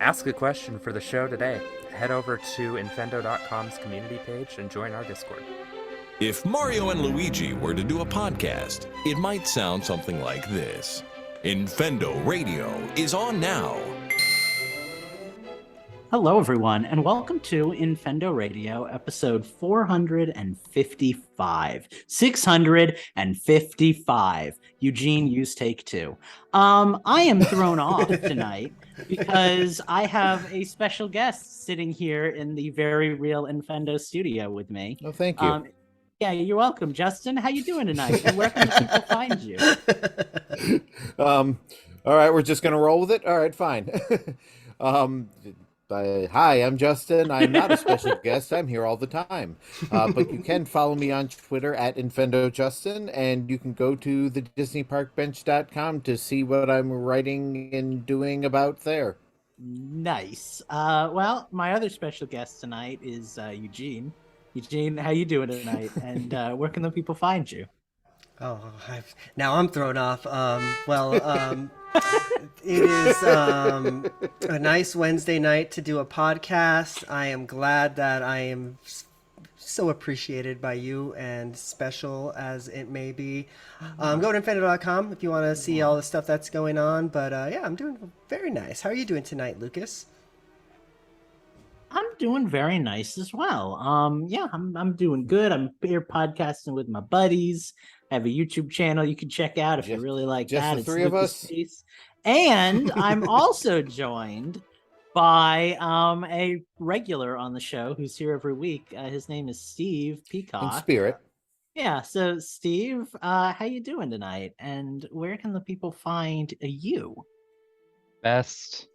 Ask a question for the show today. Head over to Infendo.com's community page and join our Discord. If Mario and Luigi were to do a podcast, it might sound something like this. Infendo Radio is on now. Hello, everyone, and welcome to Infendo Radio, episode 455. 655. Eugene, use take two. I am thrown off tonight because I have a special guest sitting here in the very real Infendo studio with me. Oh, thank you. Yeah, you're welcome, Justin. How you doing tonight? And where can people find you? All right, we're just gonna roll with it. All right, fine. Hi, I'm Justin. I'm not a special guest. I'm here all the time. But you can follow me on Twitter at InfendoJustin, and you can go to the DisneyParkBench.com to see what I'm writing and doing about there. Nice. Well, my other special guest tonight is Eugene. Eugene, how you doing tonight? And where can the people find you? Oh, now I'm thrown off. It is a nice Wednesday night to do a podcast. I am glad that I am so appreciated by you, and special as it may be. Go to Infendo.com if you want to see all the stuff that's going on. But yeah, I'm doing very nice. How are you doing tonight, Lucas? I'm doing very nice as well. Yeah, I'm doing good. I'm here podcasting with my buddies. I have a YouTube channel you can check out if you really like that. The three of us. And I'm also joined by a regular on the show who's here every week. His name is Steve Peacock. In spirit. Yeah, so Steve, how you doing tonight? And where can the people find you? Best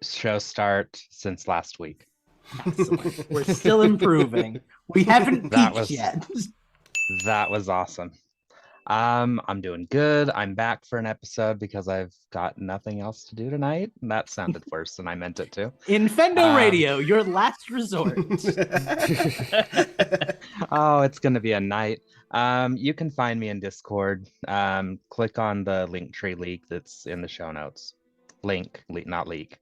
show start since last week. Excellent. We're still improving. We haven't peaked yet. That was awesome. I'm doing good. I'm back for an episode because I've got nothing else to do tonight. That sounded worse than I meant it to. Infendo Radio, your last resort. Oh, it's gonna be a night. You can find me in Discord. Click on the Linktree link that's in the show notes. Link, not leak.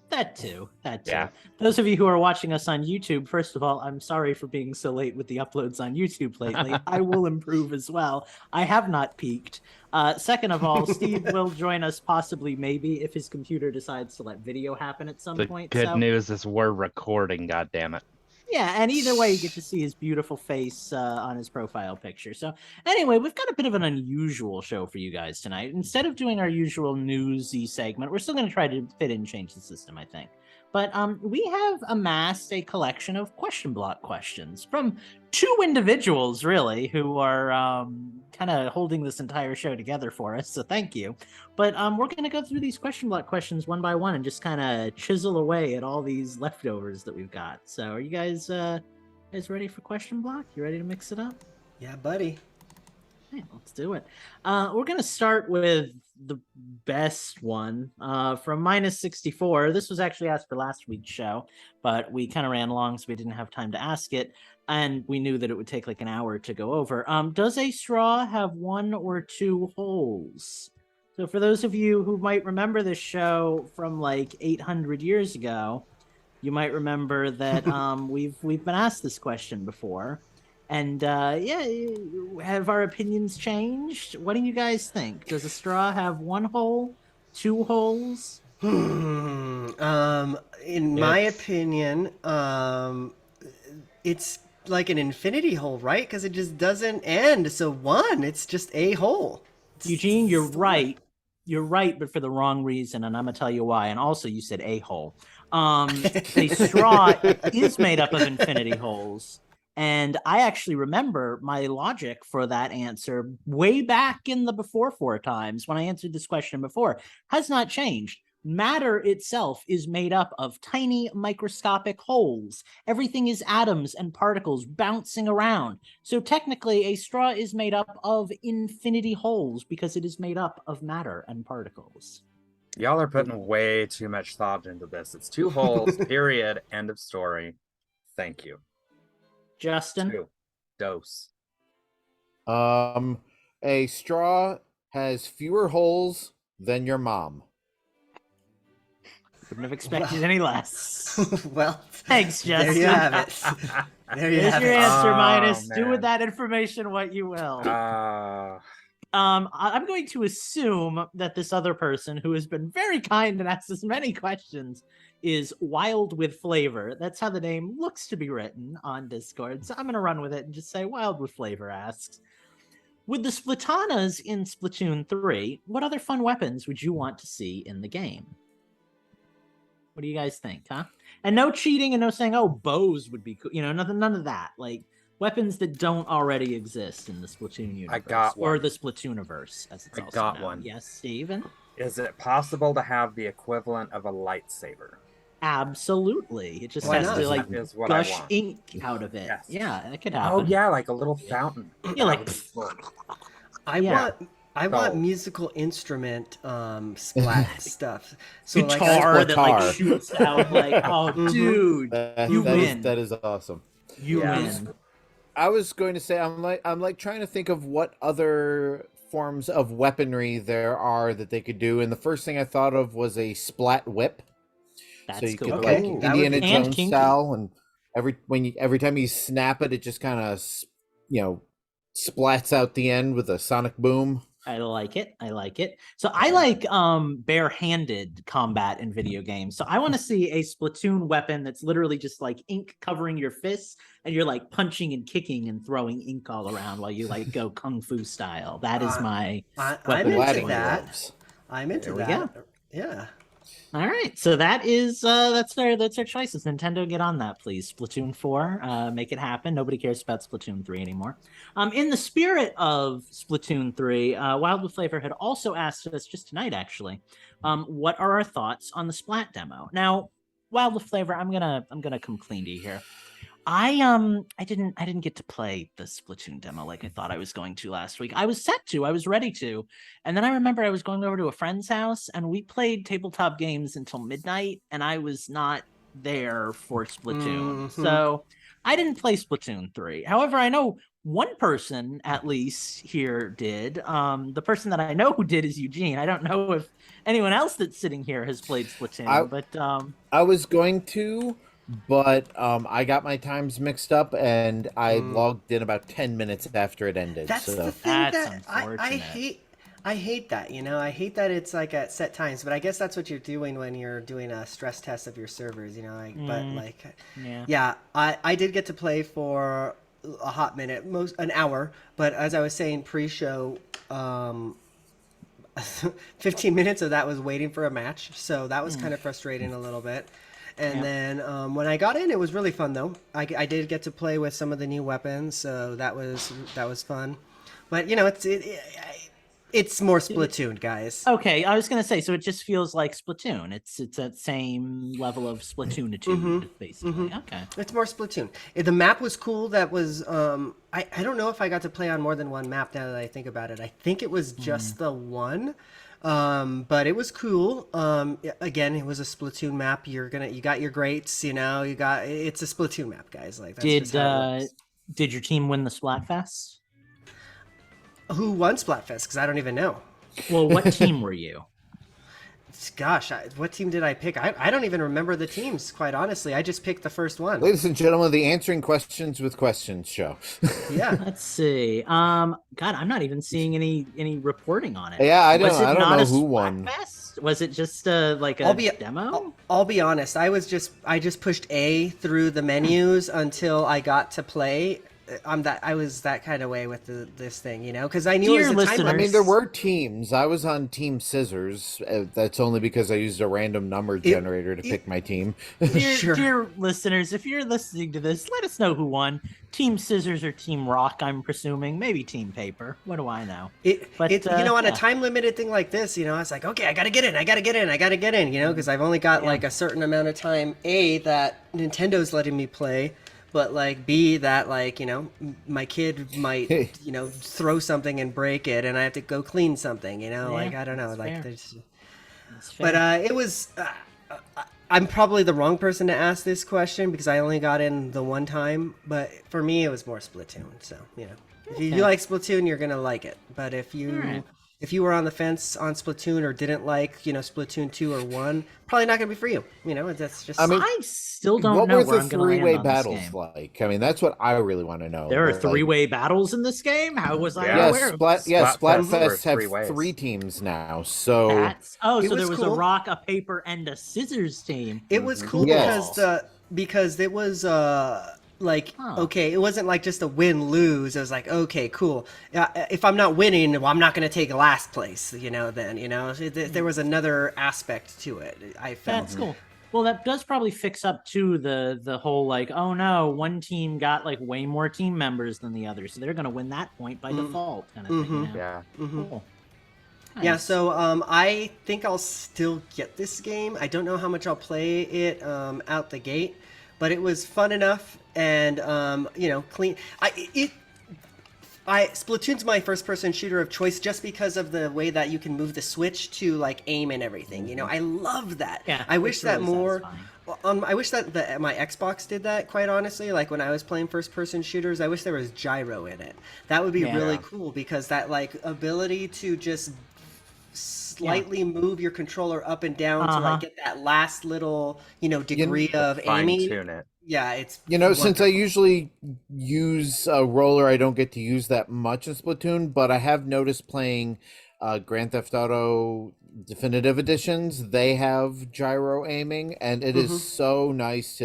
That too. Yeah. Those of you who are watching us on YouTube, first of all, I'm sorry for being so late with the uploads on YouTube lately. I will improve as well. I have not peaked. Second of all, Steve will join us possibly, maybe, if his computer decides to let video happen at some point. The good news is we're recording, goddammit. Yeah, and either way, you get to see his beautiful face on his profile picture. So anyway, we've got a bit of an unusual show for you guys tonight. Instead of doing our usual newsy segment, we're still going to try to fit in change the system, I think. But we have amassed a collection of question block questions from two individuals, really, who are kind of holding this entire show together for us. So thank you. But we're going to go through these question block questions one by one and just kind of chisel away at all these leftovers that we've got. So are you guys ready for question block? You ready to mix it up? Yeah, buddy. Okay, let's do it. We're going to start with the best one from minus 64. This was actually asked for last week's show, but we kind of ran long, so we didn't have time to ask it. And we knew that it would take like an hour to go over. Does a straw have one or two holes? So for those of you who might remember this show from like 800 years ago, you might remember that we've been asked this question before. And yeah, have our opinions changed? What do you guys think? Does a straw have one hole, two holes? In my opinion, it's like an infinity hole, right? Because it just doesn't end. So one, it's just a hole. Eugene, you're right. You're right, but for the wrong reason, and I'm gonna tell you why. And also, you said a hole. A straw is made up of infinity holes. And I actually remember my logic for that answer way back in the before four times when I answered this question before has not changed. Matter itself is made up of tiny microscopic holes. Everything is atoms and particles bouncing around. So technically, a straw is made up of infinity holes because it is made up of matter and particles. Y'all are putting way too much thought into this. It's two holes, period, end of story. Thank you. Justin? Two. Dose. A straw has fewer holes than your mom. Couldn't have expected any less. Well, Thanks, Justin. there you have it. There you There's have your it. answer, Oh, Minus. Do man. with that information what you will. I'm going to assume that this other person, who has been very kind and asked us many questions, is Wild with Flavor. That's how the name looks to be written on Discord. So I'm going to run with it and just say Wild with Flavor asks, with the Splatanas in Splatoon 3, what other fun weapons would you want to see in the game? What do you guys think, huh? And no cheating and no saying, oh, bows would be cool. You know, none of that. Like, weapons that don't already exist in the Splatoon universe. I got one. Or the Splatooniverse, as it's I also got known. one. Yes, Steven? Is it possible to have the equivalent of a lightsaber? Absolutely. It just Why has not? to, like, That is what I gush want. ink out of it. Yes. Yeah, that could happen. Oh yeah, like a little fountain. Yeah, like, I So- want musical instrument splat stuff. So guitar like, that, like, guitar. shoots out, like, oh, dude, you win. That is awesome. You Yeah. win. I was going to say I'm like trying to think of what other forms of weaponry there are that they could do, and the first thing I thought of was a splat whip. That's So you cool. could Okay. like That would Indiana be- And Jones kinky. style, and every time you snap it, it just kind of splats out the end with a sonic boom. I like it. I like it. So I like bare-handed combat in video games. So I want to see a Splatoon weapon that's literally just like ink covering your fists, and you're like punching and kicking and throwing ink all around while you like go kung fu style. That is my I'm weapon into Gladiator that. gloves. I'm into There we that. Yeah. All right, so that is that's our choices. Nintendo, get on that, please. Splatoon 4, make it happen. Nobody cares about Splatoon 3 anymore. In the spirit of Splatoon 3, Wild with Flavor had also asked us just tonight, actually, what are our thoughts on the Splat demo? Now, Wild with Flavor, I'm gonna come clean to you here. I didn't get to play the Splatoon demo like I thought I was going to last week. I was set to, I was ready to, and then I remember I was going over to a friend's house and we played tabletop games until midnight, and I was not there for Splatoon. Mhm. So I didn't play Splatoon 3. However, I know one person at least here did. The person that I know who did is Eugene. I don't know if anyone else that's sitting here has played Splatoon, but I was going to, but I got my times mixed up, and I logged in about 10 minutes after it ended. That's so the thing That's that I unfortunate. hate. I hate that, you know. I hate that it's like at set times, but I guess that's what you're doing when you're doing a stress test of your servers, you know. But like, yeah. I did get to play for a hot minute, an hour. But as I was saying pre-show, 15 minutes of that was waiting for a match, so that was kind of frustrating a little bit. And then when I got in, it was really fun though. I did get to play with some of the new weapons, so that was fun. But you know, it's more Splatoon, guys. Okay, I was gonna say, so it just feels like Splatoon. It's that same level of Splatoonitude, basically. Okay. It's more Splatoon. The map was cool. That was I don't know if I got to play on more than one map now that I think about it. I think it was just the one. But it was cool. Again, it was a Splatoon map. You got your greats, you know, it's a Splatoon map, guys. Like that's just how it works. Did your team win the Splatfest? Who won Splatfest? Because I don't even know. Well, what team were you? Gosh, what team did I pick? I don't even remember the teams, quite honestly. I just picked the first one. Ladies and gentlemen, the Answering Questions with Questions show. Yeah. Let's see. God, I'm not even seeing any reporting on it. Yeah, I Was it don't not know a who won. Splatfest? Was it just like a demo? I'll be honest. I just pushed A through the menus until I got to play. I was that kind of way with this thing, you know, because I knew Dear it was a time listeners, I mean, there were teams. I was on Team Scissors. That's only because I used a random number generator to pick my team. Dear listeners, if you're listening to this, let us know who won. Team Scissors or Team Rock, I'm presuming. Maybe Team Paper. What do I know? On a time limited thing like this, you know, I was like, okay, I gotta get in, you know, because I've only got like a certain amount of time. A, that Nintendo's letting me play, but like B, that like, you know, my kid might, you know, throw something and break it, and I have to go clean something, you know, like I don't know, like fair. there's. But It was. I'm probably the wrong person to ask this question because I only got in the one time. But for me, it was more Splatoon. So you know, if you like Splatoon, you're gonna like it. But if if you were on the fence on Splatoon or didn't like, Splatoon 2 or 1, probably not going to be for you. That's just. I mean, I still don't what know was where the I'm going to land three-way on this battles game. like? I mean, that's what I really want to know. There are Like, three-way battles in this game? How was I Yeah. unaware of this? Splatfest have three ways. 3 teams now. So That's so It there was was cool. a rock, a paper, and a scissors team. It was cool Yes. because it was okay, it wasn't like just a win-lose. It was like, okay, cool. If I'm not winning, well, I'm not going to take last place. There was another aspect to it. I felt That's cool. Well, that does probably fix up too the whole like, oh no, one team got like way more team members than the other, so they're going to win that point by default, kind of thing. Yeah. Cool. Nice. Yeah, so I think I'll still get this game. I don't know how much I'll play it out the gate, but it was fun enough and clean. Splatoon's my first-person shooter of choice just because of the way that you can move the switch to like aim and everything. I love that. Yeah, I wish that really more. satisfying. I wish that my Xbox did that. Quite honestly, like when I was playing first-person shooters, I wish there was gyro in it. That would be really cool because that like ability to just slightly move your controller up and down to like get that last little degree of aiming. Fine-tune it. Yeah, it's since I usually use a roller, I don't get to use that much in Splatoon, but I have noticed playing Grand Theft Auto Definitive Editions, they have gyro aiming, and it is so nice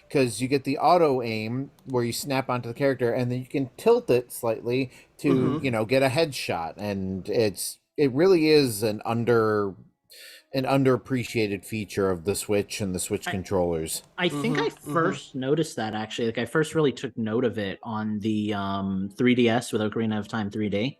because you get the auto aim where you snap onto the character, and then you can tilt it slightly to get a headshot, and it really is an underappreciated feature of the Switch and the Switch controllers. I think I first noticed that actually. Like I first really took note of it on the 3DS with Ocarina of Time 3D.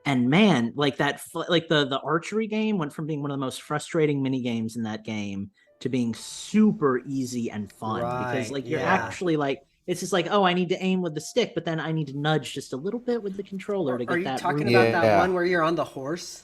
And man, like that, like the archery game went from being one of the most frustrating mini games in that game to being super easy and fun because like you're actually like, it's just like, oh, I need to aim with the stick, but then I need to nudge just a little bit with the controller to get that. Are you talking about that one where you're on the horse?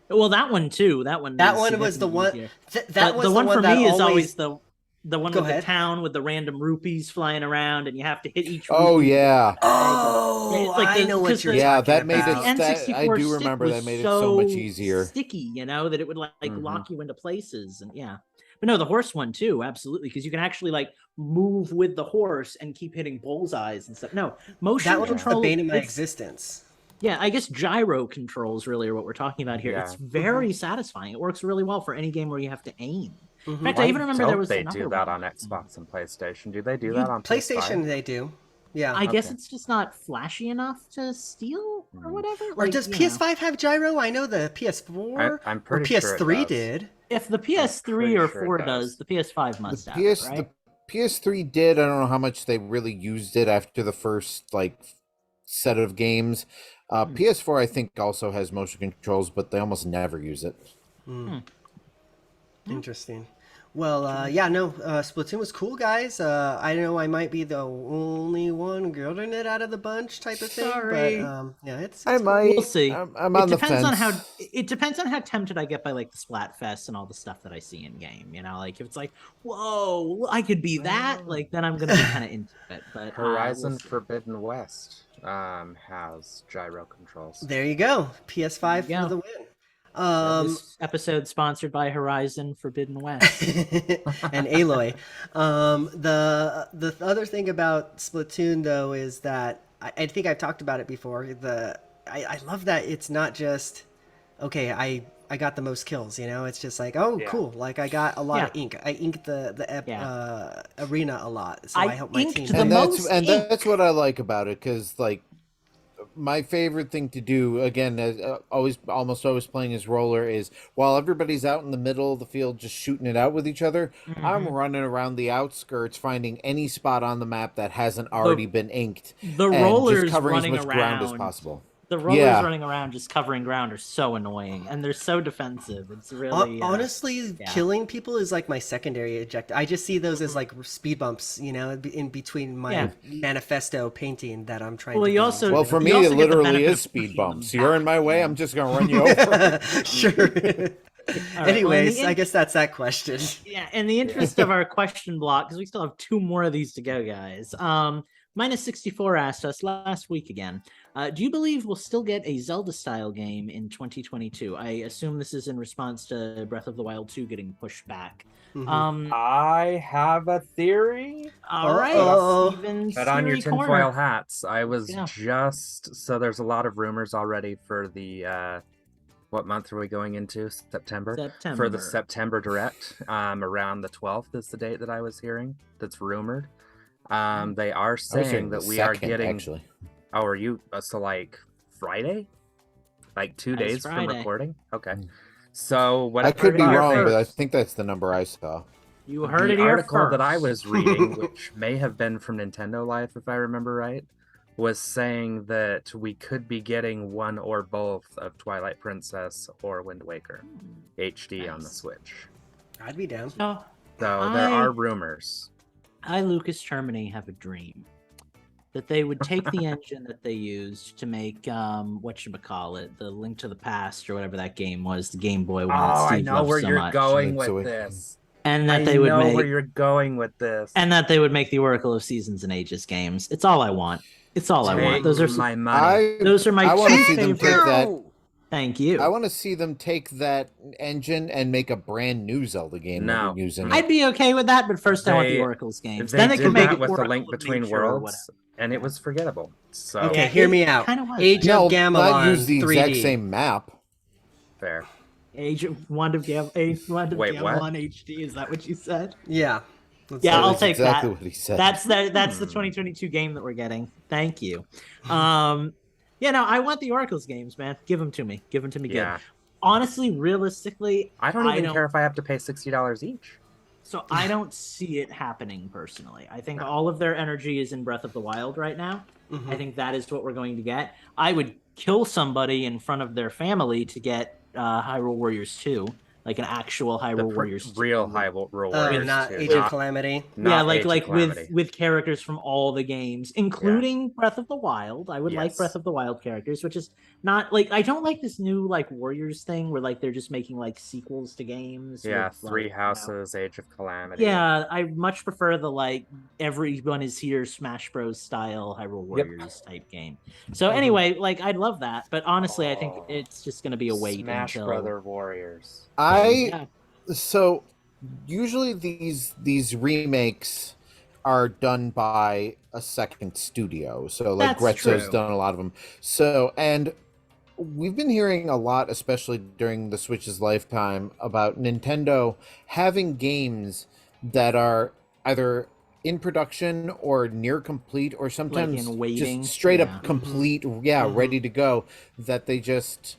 Well, that one too. That one was the one. The one for me is always the one with ahead. the town with the random rupees flying around, and you have to hit each. Oh rupee. yeah. Oh, like I know what you're talking about. That made about. it. I do remember that made it so much easier. Sticky, that it would like lock you into places, and But no, the horse one too, absolutely, because you can actually like move with the horse and keep hitting bullseyes and stuff. No, motion that control. Was the bane of my existence. Yeah, I guess gyro controls really are what we're talking about here. Yeah. It's very satisfying. It works really well for any game where you have to aim. In fact, I even remember there was they do that on Xbox and PlayStation. Do they do that on PlayStation? PS5? They do. Yeah. I guess it's just not flashy enough to steal or whatever. Or does PS5 have gyro? I know the PS4 I'm pretty or sure PS3 it did. If the PS3 or 4 does, the PS5 must have it, right? The PS3 did. I don't know how much they really used it after the first set of games. PS4 I think also has motion controls, but they almost never use it. Interesting. Well, Splatoon was cool, guys. I know I might be the only one getting it out of the bunch, type of thing. Sorry. But it's I might. We'll see. I'm on the fence. It depends on how tempted I get by like the Splatfest and all the stuff that I see in game. Like if it's like, whoa, I could be that. Like then I'm gonna be kind of into it. But Horizon Forbidden West has gyro controls. There you go. PS5 for the win. This episode sponsored by Horizon Forbidden West and Aloy. The other thing about Splatoon though is that I think I've talked about it before. I love that it's not just okay. I got the most kills. It's just like cool. Like I got a lot of ink. I inked the arena a lot, so I helped my team. That's what I like about it because my favorite thing to do, again, almost always playing as roller, is while everybody's out in the middle of the field just shooting it out with each other, I'm running around the outskirts finding any spot on the map that hasn't already been inked. The rollers just covering running as much around ground as possible. The rollers running around just covering ground are so annoying, and they're so defensive. It's really honestly killing people is like my secondary objective. I just see those as like speed bumps, in between my manifesto painting that I'm trying to do. Well, for me, it literally is speed bumps. You're in my way, I'm just going to run you over. Sure. Anyways, I guess that's that question. Yeah, in the interest of our question block, because we still have 2 more of these to go, guys. Minus 64 asked us last week again. Do you believe we'll still get a Zelda-style game in 2022? I assume this is in response to Breath of the Wild 2 getting pushed back. I have a theory. All right, Uh-oh. Steven's Put on your theory tinfoil corner. hats. I was go. just so there's a lot of rumors already for the what month are we going into? September. For the September Direct. Around the 12th is the date that I was hearing. That's rumored. They are saying that we are getting. Actually. Oh, are you so like Friday? Like 2 That is days from Friday. recording? Okay. So what I could be heard wrong, but I first. think that's the number I saw. You heard The it here article first. that I was reading, which may have been from Nintendo Life if I remember right, was saying that we could be getting one or both of Twilight Princess or Wind Waker HD on the Switch. I'd be down. So, So there are rumors. I, Lucas Termini, have a dream that they would take the engine that they used to make whatchamacallit, the Link to the Past or whatever that game was, the Game Boy one. Oh, that I Steve know loved where so you're much. going So with it- this. And that I they would know make where you're going with this. and that they would make the Oracle of Seasons and Ages games. It's all I want. It's all I want. Take Those are my money. those are my I want to two see them favorite. take that. Thank you. I want to see them take that engine and make a brand new Zelda game. that No. they're using. I'd be okay with that, but first I want the They- Oracle's games. They Then they did can make that it with the Oracle Link of Between Nature or Worlds, and it was forgettable. So Okay, Yeah, hear it me out. kinda was, Age no, of Gamelon not use the 3D. exact same map. fair. Age of Wand of Wait, what? Gamelon HD. Is that what you said? Yeah. Let's Yeah, do I'll it. That's take exactly that. what he said. That's the 2022 game that we're getting. Thank you. Yeah, no, I want the Oracle's games, man. Give them to me. Give them to me. Yeah. Good. Honestly, realistically, I don't even care if I have to pay $60 each. So I don't see it happening personally. I think all of their energy is in Breath of the Wild right now. I think that is what we're going to get. I would kill somebody in front of their family to get Hyrule Warriors 2, like an actual Hyrule Warriors 2. Real Hyrule Warriors. Not 2, Age of Calamity. Yeah, not Age of like Calamity. with characters from all the games, including Breath of the Wild. I would like Yes. Breath of the Wild characters, which is not like I don't like this new like Warriors thing where like they're just making like sequels to games. Yeah, with, like, Three you know. Houses, Age of Calamity. Yeah, I much prefer the like everyone is here Smash Bros style Hyrule Warriors type game. So anyway, like I'd love that, but honestly, I think it's just going to be a wait Smash until Brother Warriors. Yeah. So usually these remakes are done by a second studio. So like That's Grezzo's true. done a lot of them. So and we've been hearing a lot, especially during the Switch's lifetime, about Nintendo having games that are either in production or near complete or sometimes in waiting. just straight Yeah. up complete, ready to go, that they just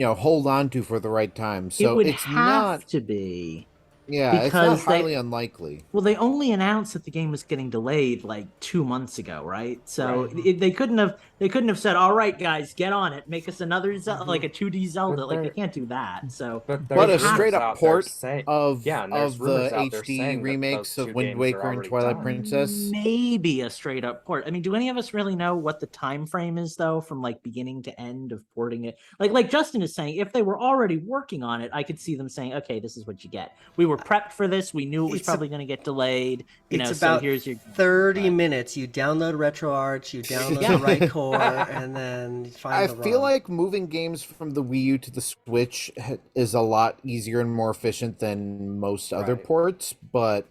hold on to for the right time. So it would it's have not to be. it's not because they- highly unlikely. Well, they only announced that the game was getting delayed like 2 months ago, right? So Right. they couldn't have said, "All right, guys, get on it, make us another like a 2D Zelda." But Like they they're- can't do that. So But a there's straight rumors up out there port say- of yeah, and there's of rumors the out there HD saying that remakes those of two Wind games are Waker and already Twilight done. Princess. maybe a straight up port. I mean, do any of us really know what the time frame is though, from like beginning to end of porting it? Like Justin is saying, if they were already working on it, I could see them saying, "Okay, this is what you get. We were prepped for this. We knew it was It's probably going to get delayed. You know, It's so about here's your 30 minutes. You download RetroArch, you download the right core, and then you find I the feel ROM. like moving games from the Wii U to the Switch is a lot easier and more efficient than most other Right. ports, but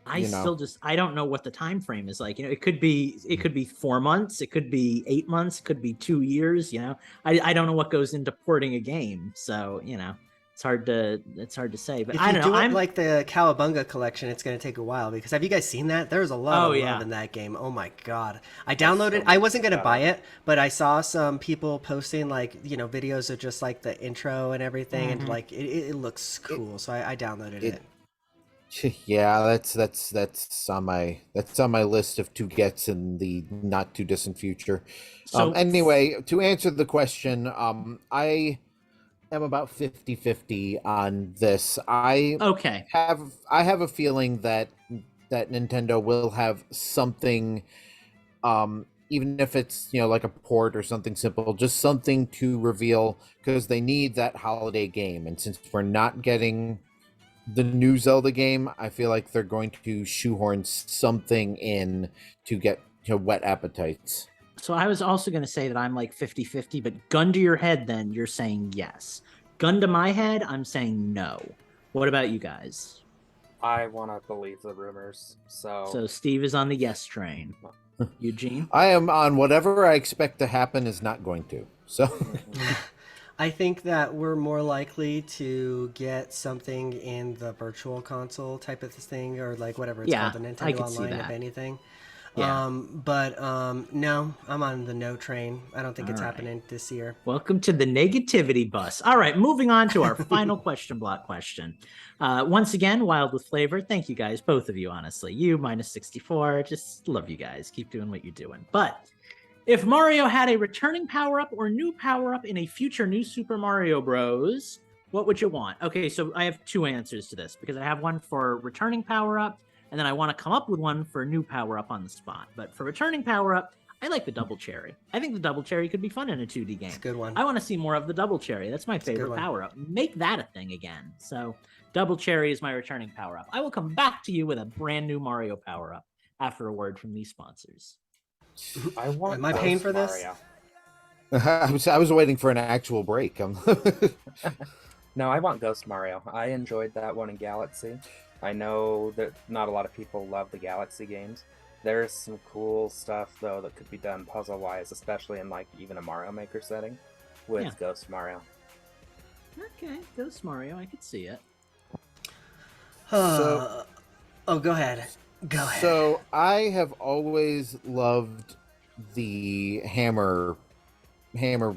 I I don't know what the time frame is like. You know, it could be 4 months, it could be 8 months, it could be 2 years. You know, I don't know what goes into porting a game, so it's hard to say. But If I you don't do know. it I'm like the Cowabunga collection, it's going to take a while because have you guys seen that? There's a lot Oh, of yeah. love in that game. Oh my god! I downloaded. I wasn't going to buy it, but I saw some people posting like videos of just like the intro and everything, and like it looks cool. So I downloaded it. yeah, that's on my list of to gets in the not too distant future. So- Anyway, to answer the question, I am about 50-50 on this. okay. I have a feeling that Nintendo will have something, even if it's like a port or something simple, just something to reveal because they need that holiday game. And since we're not getting the new Zelda game, I feel like they're going to shoehorn something in to get whet appetites. So I was also going to say that I'm like 50-50, but gun to your head, then you're saying yes. Gun to my head, I'm saying no. What about you guys? I want to believe the rumors. So Steve is on the yes train. Eugene? I am on whatever I expect to happen is not going to. So I think that we're more likely to get something in the virtual console type of thing, or like whatever it's called, the Nintendo Online, if anything. Yeah. No, I'm on the no train. I don't think it's happening this year. Welcome to the negativity bus. All right, moving on to our final question block question. Once again, Wild with Flavor. Thank you guys, both of you, honestly. You, minus 64. Just love you guys. Keep doing what you're doing. But if Mario had a returning power-up or new power-up in a future New Super Mario Bros., what would you want? Okay, so I have two answers to this, because I have one for returning power-up, and then I want to come up with one for a new power-up on the spot. But for returning power-up, I like the double cherry. I think the double cherry could be fun in a 2D game. It's a good one. I want to see more of the double cherry. That's my favorite power-up. Make that a thing again. So double cherry is my returning power-up. I will come back to you with a brand new Mario power-up after a word from these sponsors. Am I paying for this? I was waiting for an actual break. No, I want Ghost Mario. I enjoyed that one in Galaxy. I know that not a lot of people love the Galaxy games. There's some cool stuff, though, that could be done puzzle-wise, especially in, like, even a Mario Maker setting with Ghost Mario. Okay, Ghost Mario, I could see it. Go ahead. Go ahead. So, I have always loved the Hammer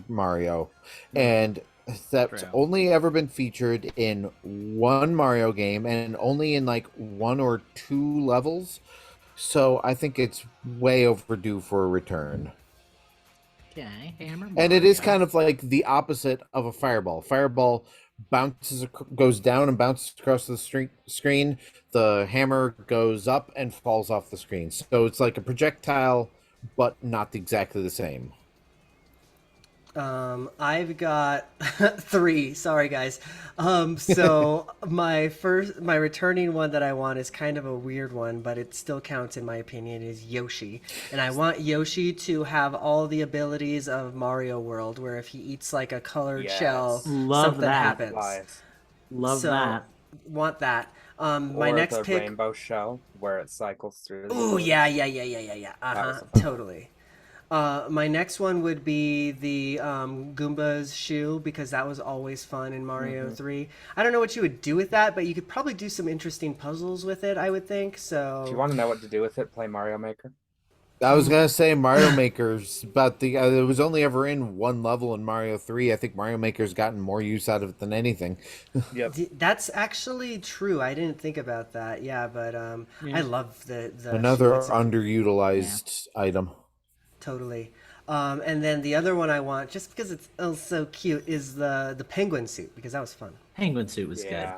Mario, and that's only ever been featured in one Mario game, and only in, like, 1 or 2 levels. So I think it's way overdue for a return. Okay, Hammer Mario. And it is kind of like the opposite of a fireball. Fireball goes down and bounces across the screen. The hammer goes up and falls off the screen. So it's like a projectile, but not exactly the same. I've got 3. Sorry, guys. So my returning one that I want is kind of a weird one, but it still counts in my opinion, is Yoshi. And I want Yoshi to have all the abilities of Mario World, where if he eats like a colored shell, something happens. Love that. Want that. My or next the pick, rainbow shell, where it cycles through. Oh yeah. Totally. My next one would be the Goomba's shoe, because that was always fun in Mario 3. I don't know what you would do with that, but you could probably do some interesting puzzles with it, I would think. So, if you want to know what to do with it, play Mario Maker. I was gonna say Mario Maker's about the. It was only ever in 1 level in Mario 3. I think Mario Maker's gotten more use out of it than anything. Yep, that's actually true. I didn't think about that. Yeah, but I love the another underutilized item. Totally. And then the other one I want, just because it's so cute, is the penguin suit, because that was fun. Penguin suit was good.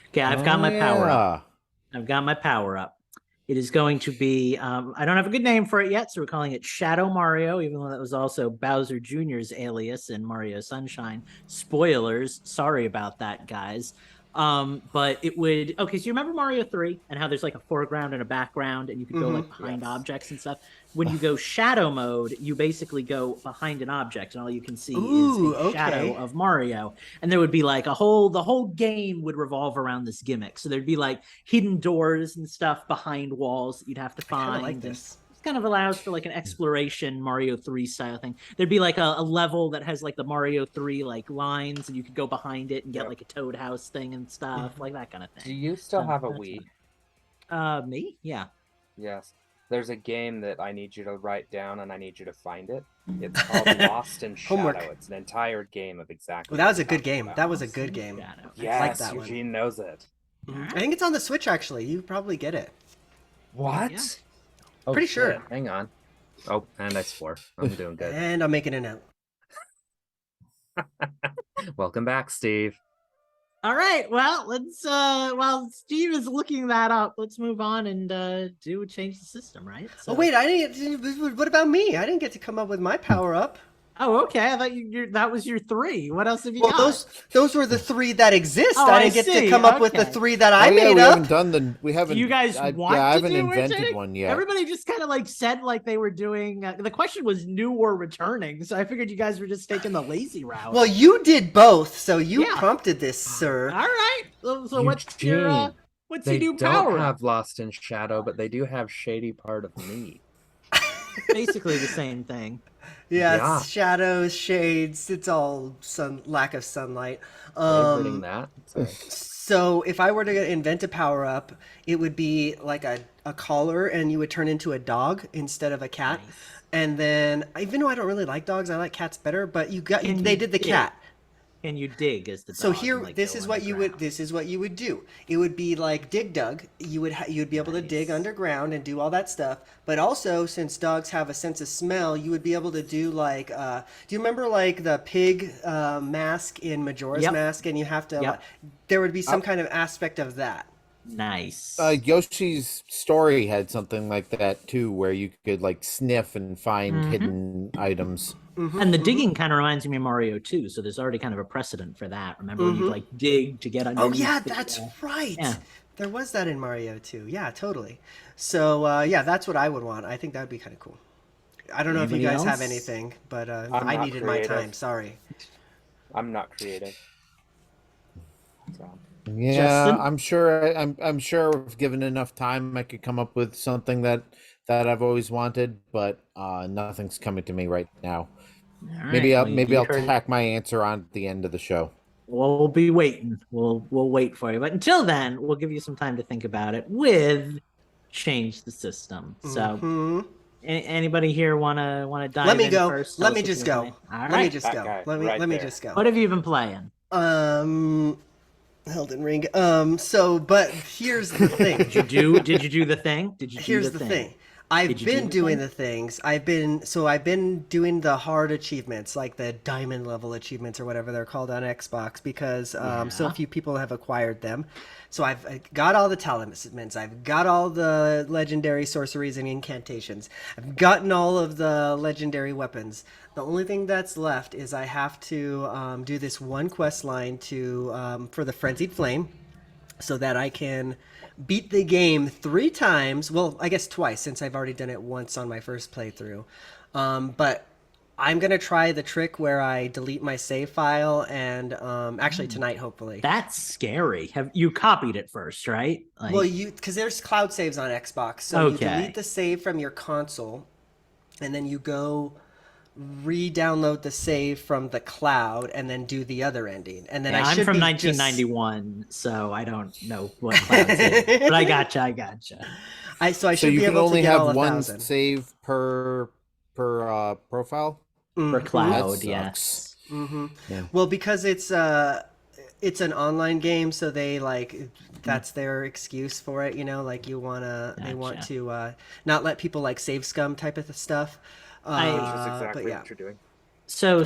Okay, I've got my power up. I've got my power up. It is going to be, I don't have a good name for it yet, so we're calling it Shadow Mario, even though that was also Bowser Jr.'s alias in Mario Sunshine. Spoilers. Sorry about that, guys. But it would, okay, so you remember Mario 3 and how there's like a foreground and a background and you could go like behind objects and stuff? When you go shadow mode, you basically go behind an object and all you can see is a shadow of Mario. And there would be like the whole game would revolve around this gimmick. So there'd be like hidden doors and stuff behind walls that you'd have to find. I like this. Kind of allows for like an exploration Mario 3 style thing. There'd be like a level that has like the Mario 3 like lines and you could go behind it and get like a Toad House thing and stuff, like that kind of thing. Do you still have a Wii? Me? Yeah. Yes. There's a game that I need you to write down and I need you to find it. It's called Lost in Shadow. Homework. It's an entire game of exactly. Well, that was a good game. That was a good game. Yes, like that Eugene knows it. I think it's on the Switch actually. You probably get it. What? Yeah. Oh, pretty shit. sure. Hang on. Oh, and I swore. I'm doing good. And I'm making a note. Welcome back, Steve. All right. Well, let's while Steve is looking that up, let's move on and change the system, right? So... Oh wait, I didn't. What about me? I didn't get to come up with my power up. Oh, okay. I thought that was your 3. What else have you Well, got? those were the 3 that exist. Oh, I didn't get to come up with the 3 that I made we up. haven't done the. We haven't. Do you guys want I to haven't do invented it? one yet. Everybody just kind of like said like they were doing. The question was new or returning, so I figured you guys were just taking the lazy route. Well, you did both, so you prompted this, sir. All right. So what's Eugene, your what's your new They don't power? have Lost in Shadow, but they do have Shady Part of Me. Basically the same thing. Yeah, shadows, shades, it's all lack of sunlight. Favoriting that. Sorry. So if I were to invent a power up, it would be like a collar, and you would turn into a dog instead of a cat. Nice. And then, even though I don't really like dogs, I like cats better. But they did the cat. And you dig as the dog. So here, like this is what you would do. It would be like dig dug. You'd be able to dig underground and do all that stuff. But also, since dogs have a sense of smell, you would be able to do like. Do you remember like the pig mask in Majora's Mask? And you have to. There would be some kind of aspect of that. Nice. Yoshi's Story had something like that too, where you could like sniff and find hidden items. And the digging kind of reminds me of Mario 2, so there's already kind of a precedent for that. Remember when you like dig to get underneath? Oh yeah, that's right. Yeah. There was that in Mario 2. Yeah, totally. So that's what I would want. I think that would be kind of cool. I don't know if you guys have anything, but I needed my time. Sorry. I'm not creative. So. Yeah, Justin? I'm sure if given enough time, I could come up with something that I've always wanted, but nothing's coming to me right now. Right, maybe I'll tack my answer on at the end of the show. We'll be waiting. We'll wait for you. But until then, we'll give you some time to think about it with Change the System. So anybody here want to dive in? Let me go. First? Let me just go. Let me just go. Let me just go. What have you been playing? Elden Ring. But here's the thing. Did you do the thing? Here's the thing. I've been doing the things. I've been doing the hard achievements, like the diamond level achievements or whatever they're called on Xbox, because so few people have acquired them. So I've got all the talismans. I've got all the legendary sorceries and incantations. I've gotten all of the legendary weapons. The only thing that's left is I have to do this one quest line for the Frenzied Flame, so that I can beat the game 3 times. Well, I guess twice, since I've already done it once on my first playthrough. But I'm going to try the trick where I delete my save file, and actually tonight, hopefully. That's scary. Have you copied it first, right? Well, because there's cloud saves on Xbox. So you delete the save from your console, and then you go re-download the save from the cloud and then do the other ending. And then I'm from 1991, so I don't know what cloud is. But I gotcha. I should be able to get all 1,000. So you can only have one save per profile? Per cloud, yes. Yeah. Well, because it's an online game, so they that's their excuse for it, like they want to not let people save scum type of stuff. Which is exactly what you're doing. So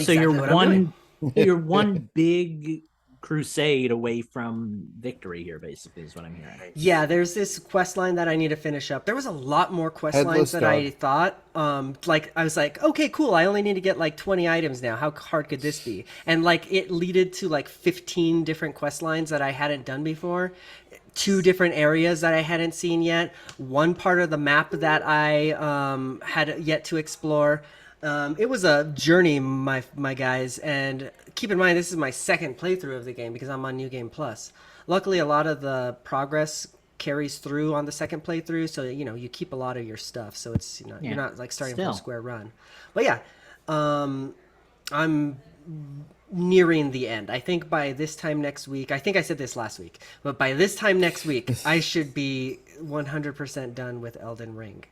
you're one big crusade away from victory here, basically, is what I'm hearing. Yeah, there's this quest line that I need to finish up. There was a lot more quest lines than I thought. I was like, okay, cool. I only need to get 20 items now. How hard could this be? And it leaded to 15 different quest lines that I hadn't done before. 2 different areas that I hadn't seen yet. One part of the map that I had yet to explore. It was a journey, my guys, and keep in mind this is my second playthrough of the game because I'm on New Game Plus. Luckily, a lot of the progress carries through on the second playthrough, so you keep a lot of your stuff, so it's you're not starting from square run. But yeah, I'm nearing the end. I think by this time next week, I think I said this last week, but by this time next week, I should be 100% done with Elden Ring.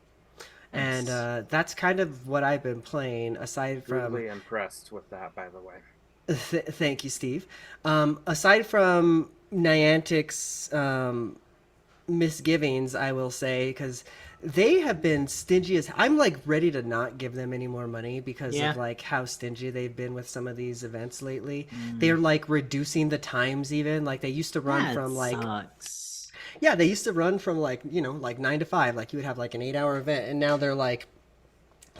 And that's kind of what I've been playing, aside from... Really impressed with that, by the way. Thank you, Steve. Aside from Niantic's misgivings, I will say, because they have been stingy as... I'm ready to not give them any more money because of how stingy they've been with some of these events lately. They're reducing the times even. They used to run from sucks. Yeah, they used to run from 9 to 5. You would have an 8-hour event, and now they're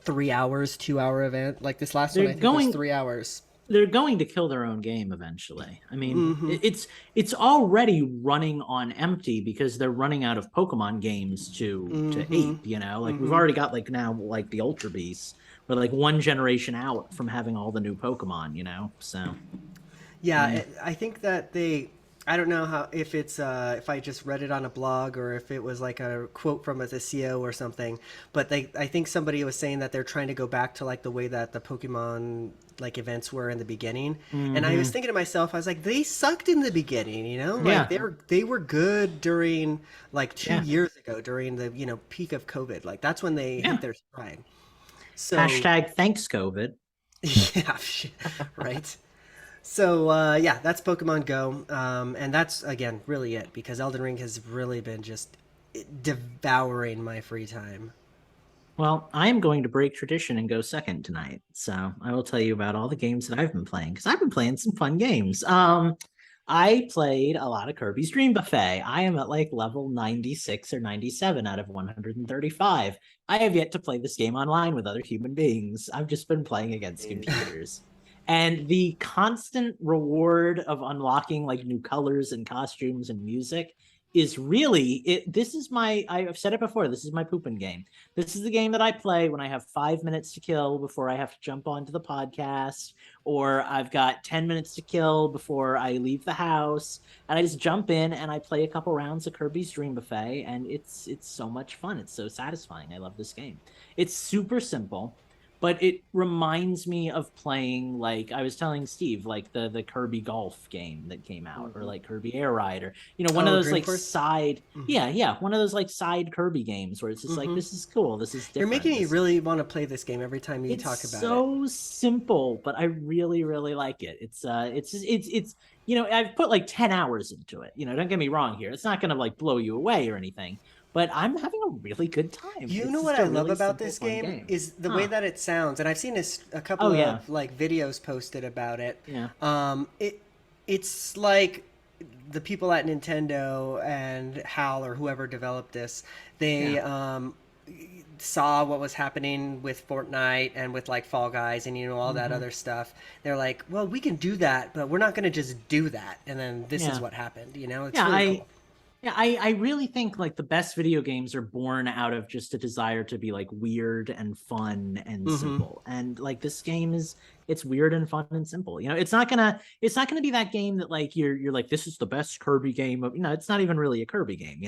3 hours, 2 hour event. Like this last one, I think was 3 hours. They're going to kill their own game eventually. I mean, it's already running on empty because they're running out of Pokemon games to ape, you know? Like we've already got like now like the Ultra Beasts. We're like one generation out from having all the new Pokemon, you know? So yeah. I think that I don't know how if it's if I just read it on a blog or if it was like a quote from a CEO or something, but I think somebody was saying that they're trying to go back to like the way that the Pokemon like events were in the beginning. And I was thinking to myself, I was like, they sucked in the beginning, you know? Like they were good during like 2 years ago during the, you know, peak of COVID. Like that's when they hit their stride. So hashtag thanks COVID. Yeah, right. So yeah, that's Pokemon Go, and that's again really it because Elden Ring has really been just devouring my free time. Well, I am going to break tradition and go second tonight. So I will tell you about all the games that I've been playing because I've been playing some fun games. I played a lot of Kirby's Dream Buffet. I am at like level 96 or 97 out of 135. I have yet to play this game online with other human beings. I've just been playing against computers. And the constant reward of unlocking like new colors and costumes and music is really it. This is I've said it before, this is my pooping game. This is the game that I play when I have 5 minutes to kill before I have to jump onto the podcast, or I've got 10 minutes to kill before I leave the house, and I just jump in and I play a couple rounds of Kirby's Dream Buffet, and it's so much fun. It's so satisfying. I love this game. It's super simple, but it reminds me of playing, like I was telling Steve, like the Kirby Golf game that came out, or like Kirby Air Ride, or one of those like side, one of those like side Kirby games where it's just like, this is cool, this is different. You're making me really want to play this game every time you talk about it. It's so simple, but I really like it. It's I've put like 10 hours into it. Don't get me wrong here. It's not going to like blow you away or anything, but I'm having a really good time. You know what I love about this game is the way that it sounds, and I've seen a couple of like videos posted about it. Yeah. It's like the people at Nintendo and HAL or whoever developed this, they saw what was happening with Fortnite and with like Fall Guys and all that other stuff. They're like, well, we can do that, but we're not going to just do that. And then this is what happened. It's really cool. Yeah, I really think like the best video games are born out of just a desire to be like weird and fun and simple. And like this game it's weird and fun and simple. It's not gonna be that game that like you're like, this is the best Kirby game of, it's not even really a Kirby game,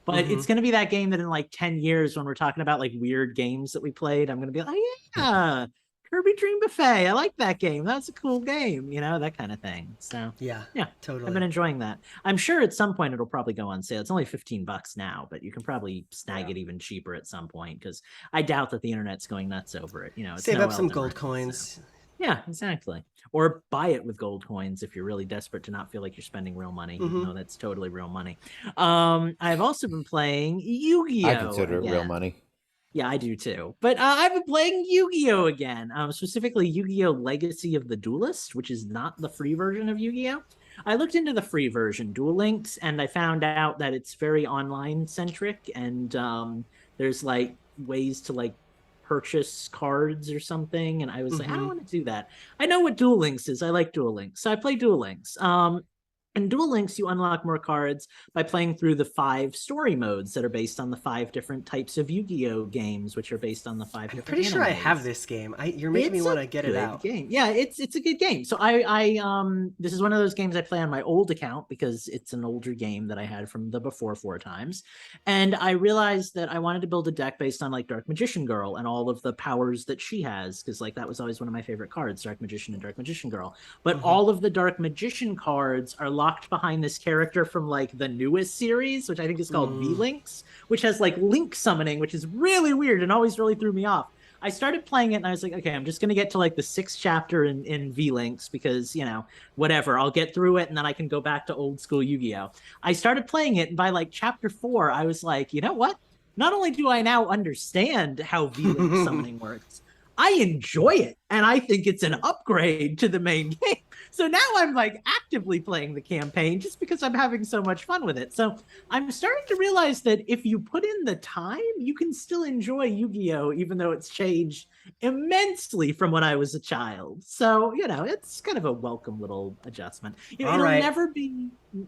but it's gonna be that game that in like 10 years when we're talking about like weird games that we played, I'm gonna be like, oh yeah, Kirby Dream Buffet. I like that game. That's a cool game, that kind of thing. So yeah, totally. I've been enjoying that. I'm sure at some point it'll probably go on sale. It's only $15 now, but you can probably snag it even cheaper at some point because I doubt that the internet's going nuts over it. It's save up some gold coins. So. Yeah, exactly. Or buy it with gold coins if you're really desperate to not feel like you're spending real money. Even though that's totally real money. I've also been playing Yu-Gi-Oh! I consider it real money. Yeah, I do too. But I've been playing Yu-Gi-Oh! Again, specifically Yu-Gi-Oh! Legacy of the Duelist, which is not the free version of Yu-Gi-Oh! I looked into the free version, Duel Links, and I found out that it's very online-centric, and there's like ways to like purchase cards or something, and I was like, I don't want to do that. I know what Duel Links is. I like Duel Links, so I play Duel Links. In Duel Links, you unlock more cards by playing through the 5 story modes that are based on the 5 different types of Yu-Gi-Oh! Games, which are based on the 5 different I'm pretty sure I have this game. You're making me want to get it out. Game. Yeah, it's a good game. So this is one of those games I play on my old account because it's an older game that I had from the before 4 times. And I realized that I wanted to build a deck based on like Dark Magician Girl and all of the powers that she has, because like that was always one of my favorite cards, Dark Magician and Dark Magician Girl. But all of the Dark Magician cards are locked behind this character from like the newest series, which I think is called V-Links, which has like link summoning, which is really weird and always really threw me off. I started playing it and I was like, okay, I'm just going to get to like the 6th chapter in V-Links because, whatever, I'll get through it and then I can go back to old school Yu-Gi-Oh! I started playing it and by like chapter 4, I was like, you know what? Not only do I now understand how V-Link summoning works, I enjoy it, and I think it's an upgrade to the main game. So now I'm like actively playing the campaign just because I'm having so much fun with it. So I'm starting to realize that if you put in the time, you can still enjoy Yu-Gi-Oh, even though it's changed immensely from when I was a child. So, it's kind of a welcome little adjustment. All It'll right. never be, you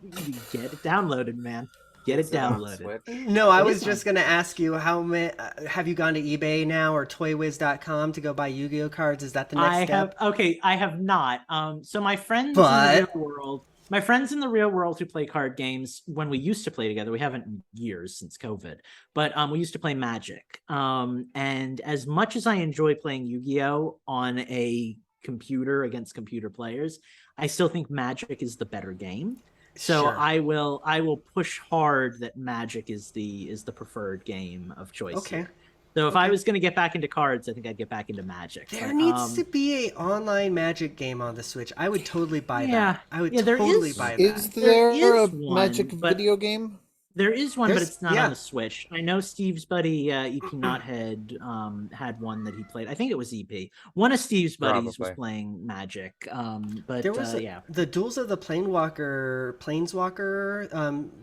get it downloaded, man. Get it downloaded. No, I was just going to ask you, have you gone to eBay now or toywiz.com to go buy Yu-Gi-Oh cards? Is that the next step? I have not. So my friends in the real world who play card games, when we used to play together, we haven't in years since COVID, but we used to play Magic. And as much as I enjoy playing Yu-Gi-Oh on a computer against computer players, I still think Magic is the better game. So sure. I will push hard that Magic is the preferred game of choice. Okay. Here. So if I was going to get back into cards, I think I'd get back into Magic. There needs to be an online Magic game on the Switch. I would totally buy that. I would totally buy that. Is there a Magic video game? There is one, but it's not on the Switch. I know Steve's buddy EP Knothead had one that he played. I think it was EP. One of Steve's buddies was playing Magic. But there was the Duels of the Planeswalker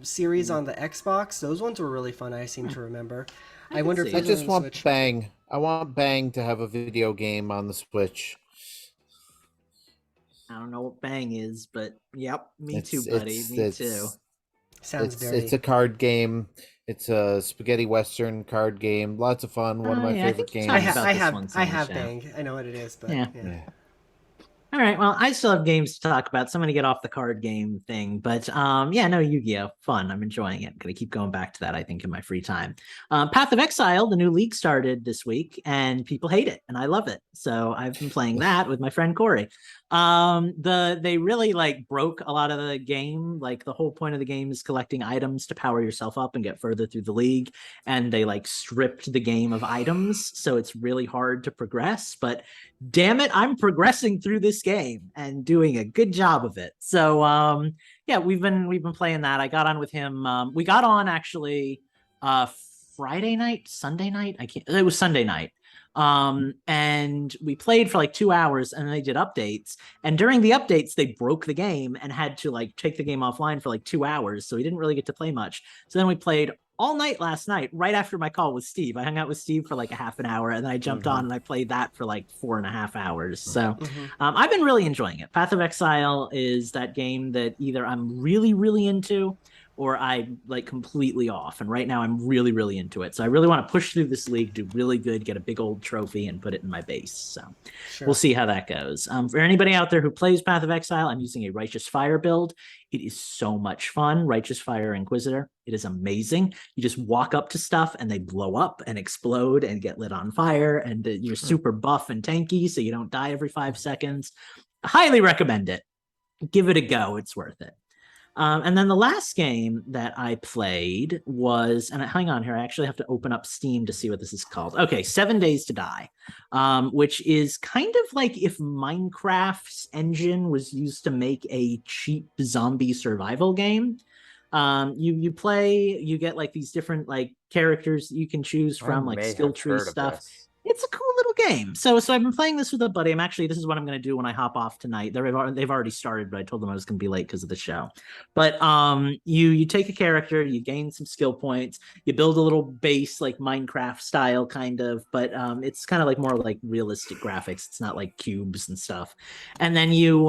series on the Xbox. Those ones were really fun. I seem to remember. I wonder if I just want Switch. Bang. I want Bang to have a video game on the Switch. I don't know what Bang is, but yep, me too, buddy. Me too. It's a card game. It's a spaghetti western card game. Lots of fun. One of my favorite games. I have Bang. I know what it is, but yeah. All right, well, I still have games to talk about, so I'm going to get off the card game thing. But Yu-Gi-Oh! Fun. I'm enjoying it. I'm going to keep going back to that, I think, in my free time. Path of Exile, the new league started this week, and people hate it, and I love it. So I've been playing that with my friend Corey. They really broke a lot of the game. Like the whole point of the game is collecting items to power yourself up and get further through the league. And they stripped the game of items, so it's really hard to progress. But damn it, I'm progressing through this game and doing a good job of it. So we've been playing that. I got on with him. We got on actually Friday night, Sunday night. It was Sunday night. And we played for 2 hours, and then they did updates, and during the updates they broke the game and had to take the game offline for 2 hours, so we didn't really get to play much. So then we played all night last night, right after my call with Steve. I hung out with Steve for a half an hour, and then I jumped on and I played that for 4.5 hours. So I've been really enjoying it. Path of Exile is that game that either I'm really, really into or I completely off. And right now I'm really, really into it. So I really want to push through this league, do really good, get a big old trophy and put it in my base. So We'll see how that goes. For anybody out there who plays Path of Exile, I'm using a Righteous Fire build. It is so much fun. Righteous Fire Inquisitor. It is amazing. You just walk up to stuff and they blow up and explode and get lit on fire. And you're super buff and tanky, so you don't die every 5 seconds. I highly recommend it. Give it a go. It's worth it. And then the last game that I played was, and hang on here, I actually have to open up Steam to see what this is called. Okay, 7 Days to Die, which is kind of like if Minecraft's engine was used to make a cheap zombie survival game. You play, you get these different characters you can choose from, skill tree stuff. It's a cool little game. So I've been playing this with a buddy. This is what I'm going to do when I hop off tonight. They've already started, but I told them I was going to be late because of the show. But you take a character, you gain some skill points, you build a little base Minecraft style kind of, but it's kind of more realistic graphics. It's not cubes and stuff. And then you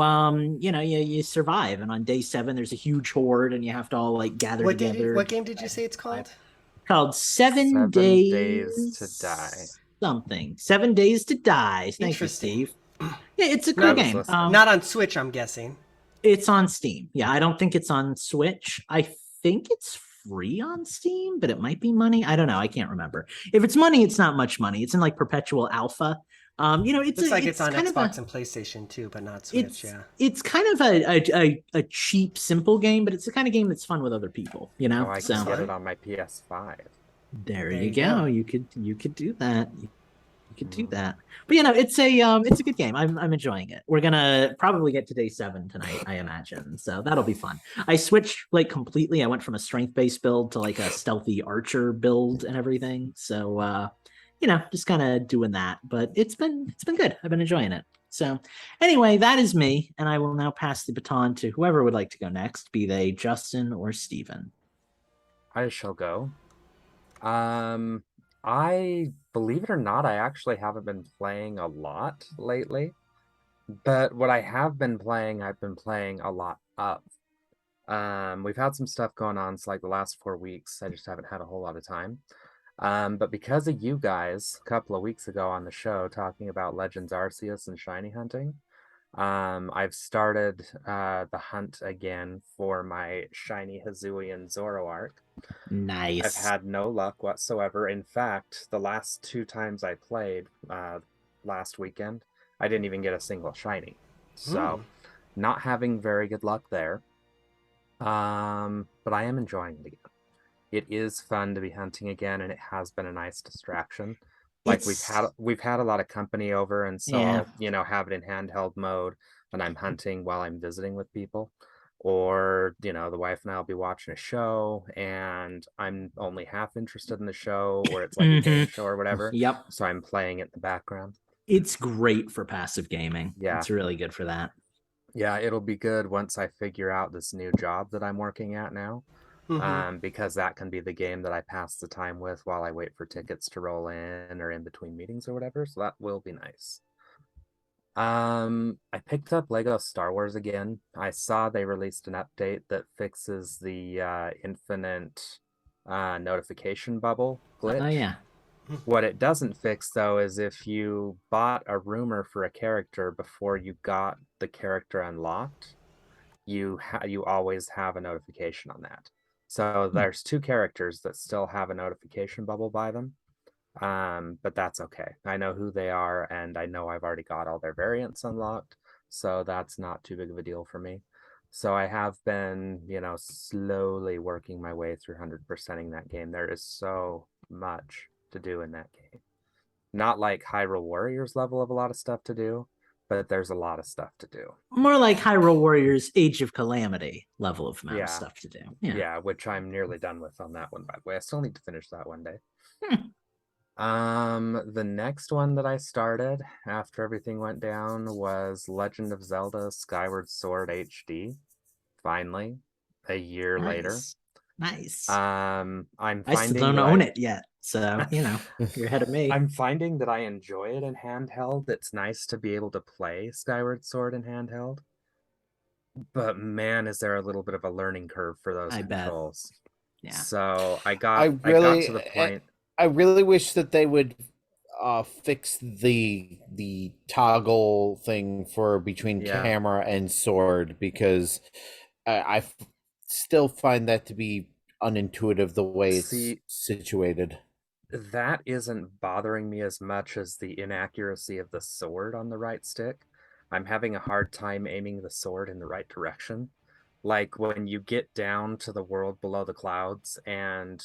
survive. And on day 7, there's a huge horde, and you have to all gather together. What game did you say it's called? Called 7 Days to Die. Something. 7 Days to Die. Thank you, Steve. Yeah, it's a cool game. Not on Switch, I'm guessing. It's on Steam. Yeah, I don't think it's on Switch. I think it's free on Steam, but it might be money. I don't know. I can't remember. If it's money, it's not much money. It's in perpetual alpha. It's on Xbox and PlayStation too, but not Switch. It's kind of a cheap, simple game, but it's the kind of game that's fun with other people. I can get it on my PS5. There you go. You could do that. You could do that. But it's a good game. I'm enjoying it. We're gonna probably get to day 7 tonight, I imagine. So that'll be fun. I switched completely. I went from a strength based build to a stealthy archer build and everything. So just kind of doing that. But it's been good. I've been enjoying it. So anyway, that is me, and I will now pass the baton to whoever would like to go next, be they Justin or Steven. I shall go. I believe it or not, I actually haven't been playing a lot lately. But what I have been playing, I've been playing a lot of. We've had some stuff going on, so like the last 4 weeks, I just haven't had a whole lot of time. But because of you guys, a couple of weeks ago on the show, talking about Legends Arceus and shiny hunting, I've started the hunt again for my shiny Hisuian Zoroark. Nice. I've had no luck whatsoever. In fact, the last 2 times I played last weekend, I didn't even get a single shiny. So, not having very good luck there. But I am enjoying it again. It is fun to be hunting again, and it has been a nice distraction. Like we've had a lot of company over, and so I'll, have it in handheld mode, and I'm hunting while I'm visiting with people. Or, the wife and I'll be watching a show, and I'm only half interested in the show, or it's like a game show or whatever. Yep. So I'm playing it in the background. It's great for passive gaming. Yeah. It's really good for that. Yeah, it'll be good once I figure out this new job that I'm working at now. Because that can be the game that I pass the time with while I wait for tickets to roll in or in between meetings or whatever. So that will be nice. I picked up Lego Star Wars again. I saw they released an update that fixes the infinite notification bubble glitch. Oh, yeah. What it doesn't fix, though, is if you bought a rumor for a character before you got the character unlocked, you always have a notification on that. So there's 2 characters that still have a notification bubble by them, but that's okay. I know who they are, and I know I've already got all their variants unlocked, so that's not too big of a deal for me. So I have been, slowly working my way through 100%ing that game. There is so much to do in that game. Not like Hyrule Warriors level of a lot of stuff to do, but there's a lot of stuff to do. More like Hyrule Warriors Age of Calamity level of amount of stuff to do. Yeah, which I'm nearly done with on that one, by the way. I still need to finish that one day. The next one that I started after everything went down was Legend of Zelda Skyward Sword HD. Finally, a year later. Nice. I still don't own it yet, so you're ahead of me. I'm finding that I enjoy it in handheld. It's nice to be able to play Skyward Sword in handheld, but man, is there a little bit of a learning curve for those controls. Yeah. So I got to the point. I really wish that they would fix the toggle thing for between camera and sword, because I still find that to be unintuitive the way it's situated. That isn't bothering me as much as the inaccuracy of the sword on the right stick. I'm having a hard time aiming the sword in the right direction. Like when you get down to the world below the clouds and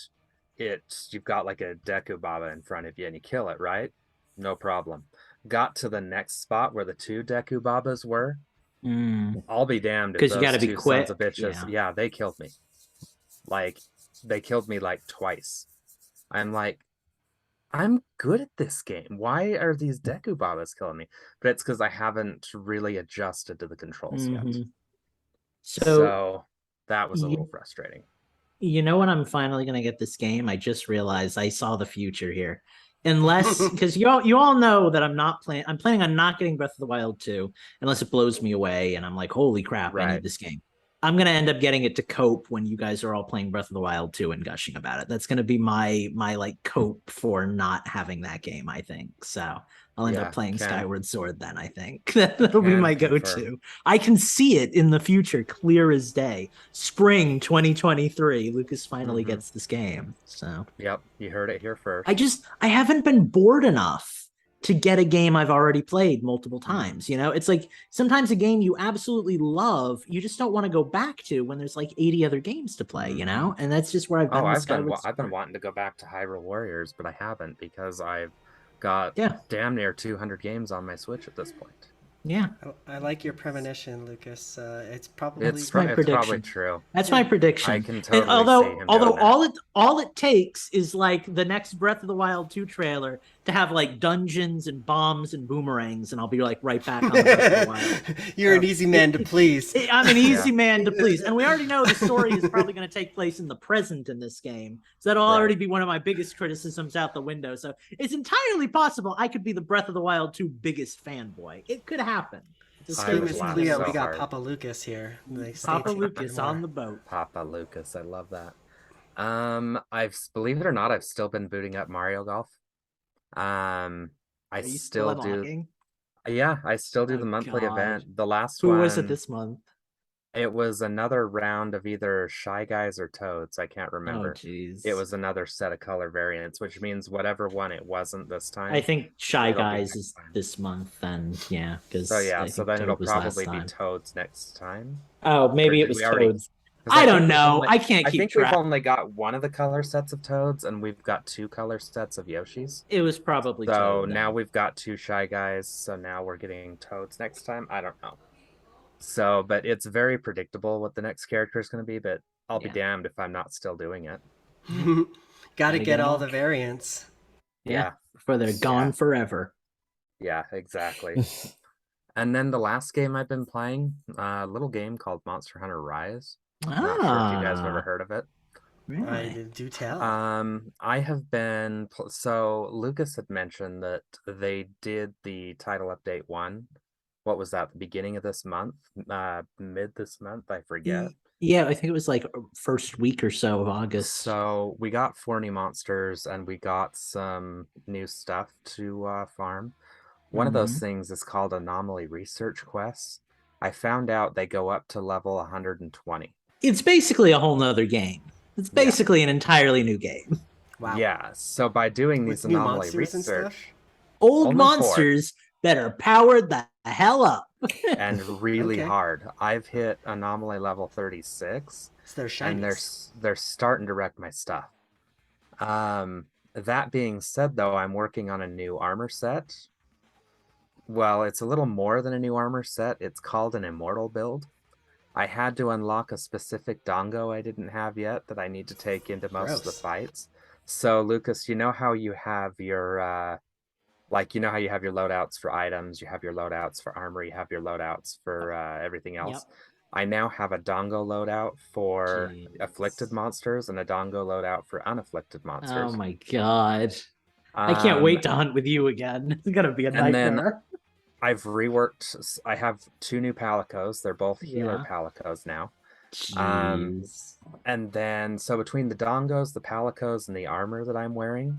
you've got like a Deku Baba in front of you and you kill it, right? No problem. Got to the next spot where the 2 Deku Babas were. I'll be damned if those you gotta be quick. Sons of bitches. Yeah, they killed me. Like, they killed me like twice. I'm like, I'm good at this game. Why are these Deku Babas killing me? But it's because I haven't really adjusted to the controls yet. So that was a little frustrating. You know when I'm finally going to get this game? I just realized I saw the future here. Unless, because you all know that I'm planning on not getting Breath of the Wild 2 unless it blows me away and I'm like, holy crap, I need this game. I'm going to end up getting it to cope when you guys are all playing Breath of the Wild 2 and gushing about it. That's going to be my like cope for not having that game, I think. So I'll end up playing Skyward Sword then, I think. That'll be my go-to. I can see it in the future, clear as day. Spring 2023, Lucas finally gets this game. So yep, you heard it here first. I haven't been bored enough to get a game I've already played multiple times. It's like sometimes a game you absolutely love, you just don't want to go back to when there's like 80 other games to play, and that's just where I've been. I've been wanting to go back to Hyrule Warriors, but I haven't because I've got damn near 200 games on my Switch at this point. Yeah, I like your premonition, Lucas. It's probably my prediction. Probably true. That's my prediction. I can totally see him although all it takes is like the next Breath of the Wild 2 trailer to have like dungeons and bombs and boomerangs, and I'll be like right back on the Breath of the Wild. You're an easy man to please. I'm an easy man to please. And we already know the story is probably going to take place in the present in this game. So that'll already be one of my biggest criticisms out the window. So it's entirely possible I could be the Breath of the Wild 2 biggest fanboy. It could happen. We got Papa Lucas here. Papa Lucas on the boat. Papa Lucas, I love that. Believe it or not, I've still been booting up Mario Golf. I still do. Yeah, I still do the monthly event. The last one. Who was it this month? It was another round of either Shy Guys or Toads. I can't remember. Oh, jeez. It was another set of color variants, which means whatever one it wasn't this time. I think Shy Guys is this month, then yeah. So then it'll probably be Toads next time. Oh, maybe it was Toads. I don't know. I can't keep track. We've only got one of the color sets of Toads, and we've got 2 color sets of Yoshis. It was probably so now we've got 2 Shy Guys, so now we're getting Toads next time. I don't know. So, but it's very predictable what the next character is going to be, but I'll be damned if I'm not still doing it. Gotta get all the variants. Yeah, before they're gone forever. Yeah, exactly. And then the last game I've been playing, a little game called Monster Hunter Rise. I'm not sure if you guys have ever heard of it. Really? Do tell. I have been so Lucas had mentioned that they did the title update 1. What was that? The beginning of this month, mid this month? I forget. Yeah, I think it was like first week or so of August. So we got 4 new monsters and we got some new stuff to farm. One of those things is called Anomaly Research Quests. I found out they go up to level 120. It's basically a whole nother game. It's basically an entirely new game. Wow. Yeah, so by doing these anomaly research, old monsters that are powered the hell up and really hard. I've hit anomaly level 36, so they're shinies. And they're starting to wreck my stuff. That being said, though, I'm working on a new armor set. Well, it's a little more than a new armor set. It's called an immortal build. I had to unlock a specific dongo I didn't have yet that I need to take into most of the fights. So, Lucas, you know how you have your, you know how you have your loadouts for items, you have your loadouts for armor, you have your loadouts for everything else? Yep. I now have a dongo loadout for afflicted monsters and a dongo loadout for unafflicted monsters. Oh my god. I can't wait to hunt with you again. It's going to be a nightmare. I've reworked. I have 2 new palicos. They're both healer palicos now. And then, so between the dongos, the palicos, and the armor that I'm wearing,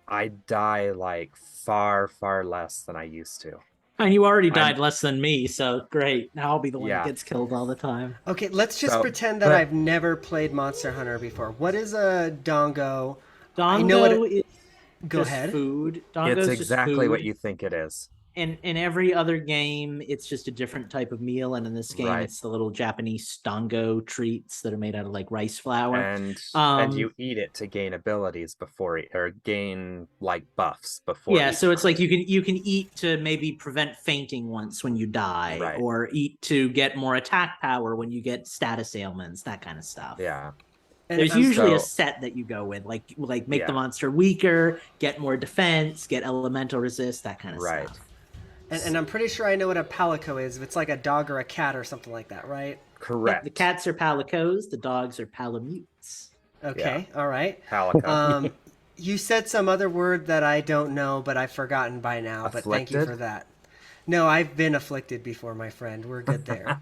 I die like far, far less than I used to. And you already died less than me, so great. Now I'll be the one that gets killed all the time. Okay, let's just pretend that I've never played Monster Hunter before. What is a dongo? Dongo is Go ahead. Food. It's exactly what you think it is. In every other game, it's just a different type of meal, and in this game, it's the little Japanese dongo treats that are made out of like rice flour. And you eat it to gain abilities or gain like buffs before. Yeah, so it's like you can eat to maybe prevent fainting once when you die, or eat to get more attack power when you get status ailments, that kind of stuff. Yeah. There's usually a set that you go with, like make the monster weaker, get more defense, get elemental resist, that kind of stuff. And I'm pretty sure I know what a palico is. It's like a dog or a cat or something like that, right? Correct. The cats are palicos, the dogs are palamutes. Okay, all right. Palico. You said some other word that I don't know, but I've forgotten by now. Afflicted? But thank you for that. No, I've been afflicted before, my friend. We're good there.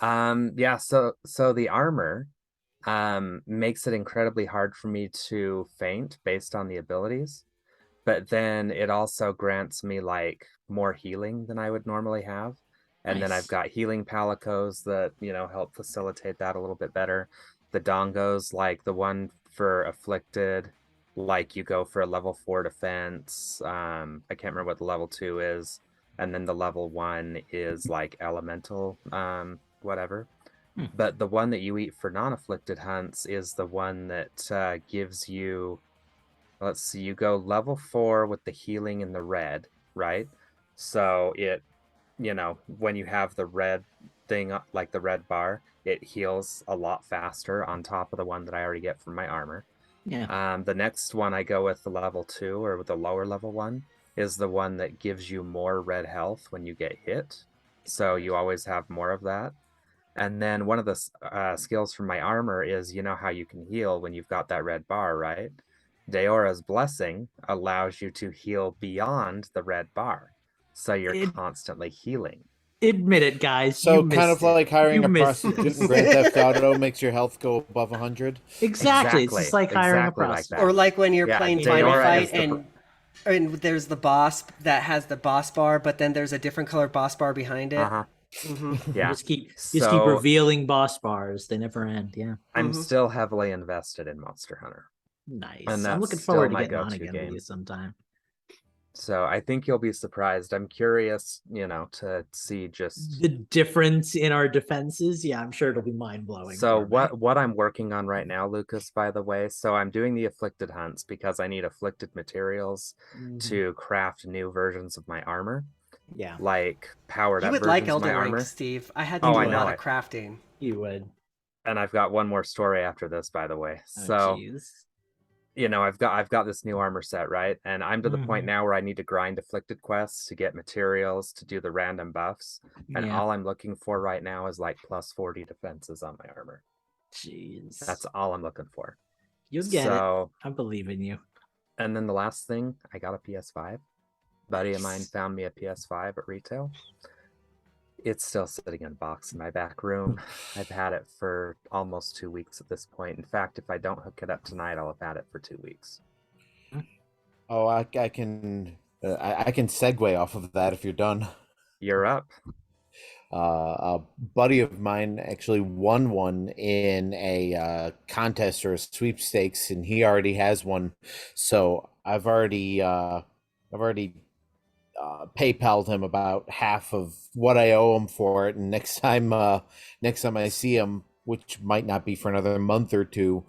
So the armor makes it incredibly hard for me to faint based on the abilities, but then it also grants me like more healing than I would normally have, and then I've got healing palicos that help facilitate that a little bit better. The dongos, like the one for afflicted, like you go for a level 4 defense. I can't remember what the level 2 is, and then the level 1 is like elemental whatever. But the one that you eat for non-afflicted hunts is the one that gives you, let's see, you go level 4 with the healing in the red, right? So it, when you have the red thing, like the red bar, it heals a lot faster on top of the one that I already get from my armor. Yeah. The next one I go with the level 2 or with the lower level one is the one that gives you more red health when you get hit. So you always have more of that. And then one of the skills from my armor is, you know how you can heal when you've got that red bar, right? Deora's Blessing allows you to heal beyond the red bar. So you're constantly healing. Admit it, guys. So kind of like hiring a prostitute in Grand Theft Auto makes your health go above 100. Exactly. It's just like hiring a prostitute. Or like when you're playing Final Fight and there's the boss that has the boss bar, but then there's a different color boss bar behind it. Yeah. Just keep revealing boss bars. They never end. Yeah. I'm still heavily invested in Monster Hunter. Nice. I'm looking forward to getting on again with you sometime. So I think you'll be surprised. I'm curious, to see just the difference in our defenses. Yeah, I'm sure it'll be mind-blowing. So what I'm working on right now, Lucas, by the way, so I'm doing the afflicted hunts because I need afflicted materials to craft new versions of my armor. Yeah. Like powered up versions like of my armor. Steve. I had to do a lot of crafting. You would. And I've got one more story after this, by the way. Geez. I've got this new armor set, right? And I'm to the point now where I need to grind afflicted quests to get materials to do the random buffs. And all I'm looking for right now is like plus 40 defenses on my armor. Jeez. That's all I'm looking for. You'll get it. I believe in you. And then the last thing, I got a PS5. Buddy of mine found me a PS5 at retail. It's still sitting in a box in my back room. I've had it for almost 2 weeks at this point. In fact, if I don't hook it up tonight, I'll have had it for 2 weeks. Oh, I can segue off of that if you're done. You're up. A buddy of mine actually won one in a contest or a sweepstakes, and he already has one. So I've already PayPal'd him about half of what I owe him for it, and next time I see him, which might not be for another month or two,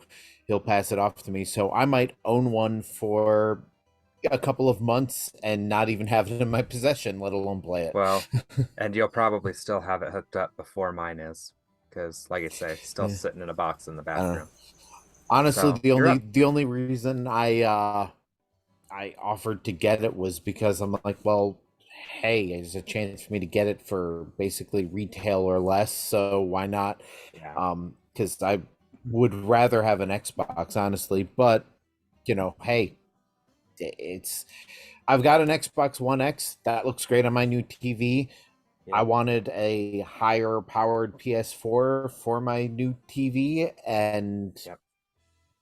he'll pass it off to me. So I might own one for a couple of months and not even have it in my possession, let alone play it. Well, and you'll probably still have it hooked up before mine is, because like I say, it's still sitting in a box in the bathroom. Honestly, so, the only reason I offered to get it was because I'm like, well, hey, there's a chance for me to get it for basically retail or less, so why not? Because I would rather have an Xbox, honestly, but hey, I've got an Xbox One X that looks great on my new TV. I wanted a higher powered PS4 for my new TV, and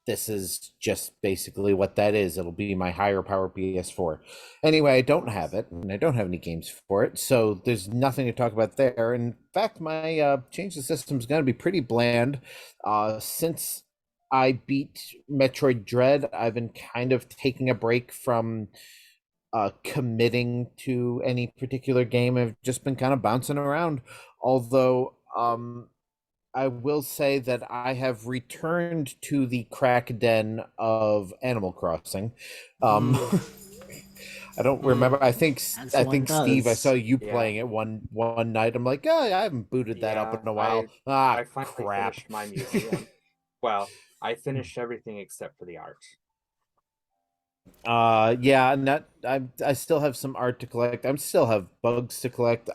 this is just basically what that is. It'll be my higher power PS4. Anyway, I don't have it, and I don't have any games for it, so there's nothing to talk about there. In fact, my change of system is going to be pretty bland. Since I beat Metroid Dread, I've been kind of taking a break from committing to any particular game. I've just been kind of bouncing around, although I will say that I have returned to the crack den of Animal Crossing. I don't remember. I think Steve, I saw you playing it one night. I'm like, I haven't booted that up in a while. I finally finished my museum. Well, I finished everything except for the art. And I still have some art to collect. I still have bugs to collect.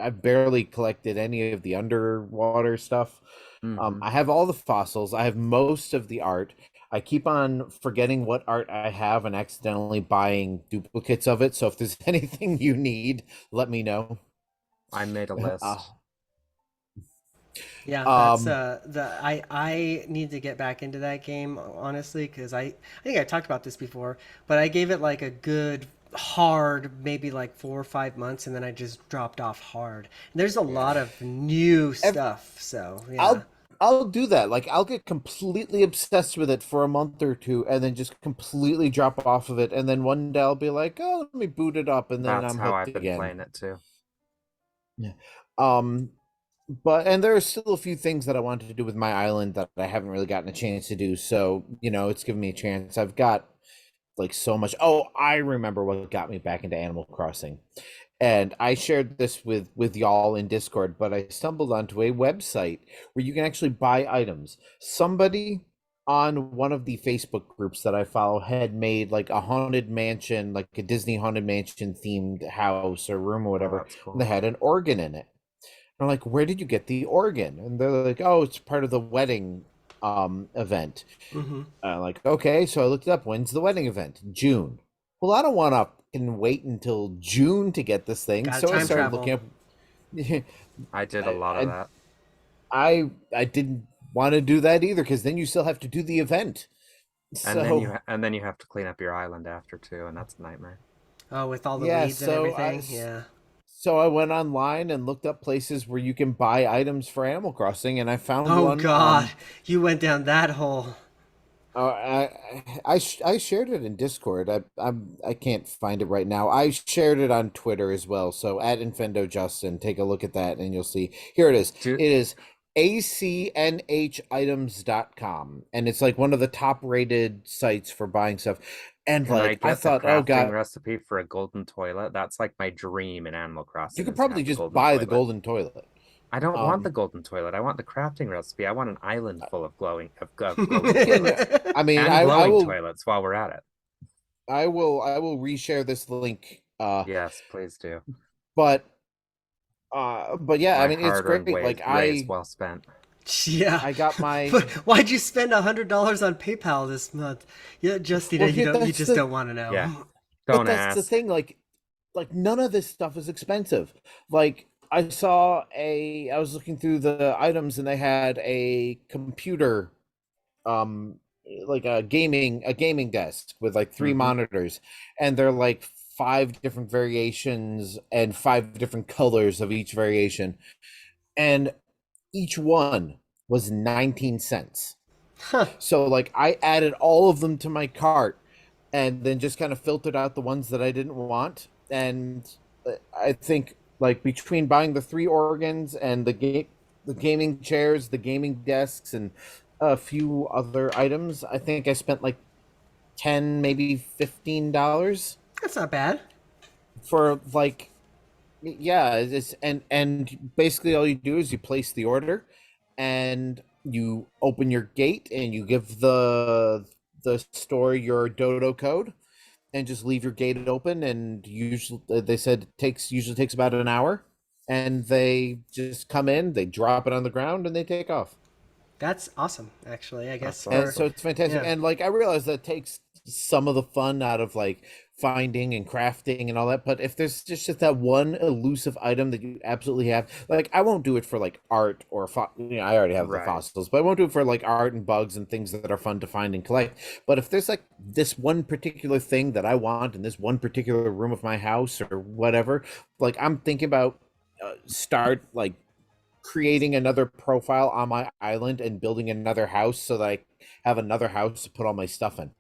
I've barely collected any of the underwater stuff. I have all the fossils. I have most of the art. I keep on forgetting what art I have and accidentally buying duplicates of it. So if there's anything you need, let me know. I made a list. That's I need to get back into that game, honestly, because I think I talked about this before, but I gave it like a good hard maybe like 4 or 5 months, and then I just dropped off hard. And there's a lot of new stuff, so I'll do that. Like, I'll get completely obsessed with it for a month or two, and then just completely drop off of it, and then one day I'll be like, oh, let me boot it up, and then that's I'm how hooked I've been again. playing it too. But there are still a few things that I wanted to do with my island that I haven't really gotten a chance to do, so it's given me a chance. I've got like so much. Oh, I remember what got me back into Animal Crossing, and I shared this with y'all in Discord, but I stumbled onto a website where you can actually buy items. Somebody on one of the Facebook groups that I follow had made like a haunted mansion, like a Disney haunted mansion themed house or room or whatever. That's cool. And they had an organ in it. And I'm like, where did you get the organ? And they're like, oh, it's part of the wedding event. Like, okay, so I looked it up. When's the wedding event? June. Well, I don't want to wait until June to get this thing. Gotta So I time started travel. looking up. I did a lot of that. I didn't want to do that either, because then you still have to do the event. And then you have to clean up your island after too, and that's a nightmare. Oh, with all the Yeah, weeds and so everything. Yeah. So I went online and looked up places where you can buy items for Animal Crossing, and I found Oh one. God, you went down that hole. I shared it in Discord. I can't find it right now. I shared it on Twitter as well. So at Infendo Justin, take a look at that and you'll see. Here it is. It is acnhitems.com, and it's like one of the top rated sites for buying stuff. And like I thought, oh God, recipe for a golden toilet. That's like my dream in Animal Crossing. You could probably just buy the golden toilet. I don't want the golden toilet. I want the crafting recipe. I want an island full of glowing toilets. I mean, and I will, toilets while we're at it. I will reshare this link. Yes, please do. But yeah, I mean, it's great. Like well spent. Yeah, I got my. But why'd you spend $100 on PayPal this month? Yeah, Justina, you just don't want to know. Yeah, don't ask. That's the thing. Like none of this stuff is expensive. Like I was looking through the items and they had a computer, like a gaming desk with like 3 monitors, and they're like 5 different variations and 5 different colors of each variation, and each one was 19 cents. Huh. So like I added all of them to my cart and then just kind of filtered out the ones that I didn't want. And I think like between buying the 3 organs and the gaming chairs, the gaming desks, and a few other items, I think I spent like $10, maybe $15. That's not bad. For like, yeah, it's and basically all you do is you place the order and you open your gate and you give the store your dodo code and just leave your gate open, and usually they said it usually takes about an hour, and they just come in, they drop it on the ground, and they take off. That's awesome, actually. I guess. And so it's fantastic. Yeah. And like I realize that takes some of the fun out of like finding and crafting and all that, but if there's just that one elusive item that you absolutely have, like I won't do it for like art or I already have the fossils, but I won't do it for like art and bugs and things that are fun to find and collect. But if there's like this one particular thing that I want in this one particular room of my house or whatever, like I'm thinking about start like creating another profile on my island and building another house so that I have another house to put all my stuff in.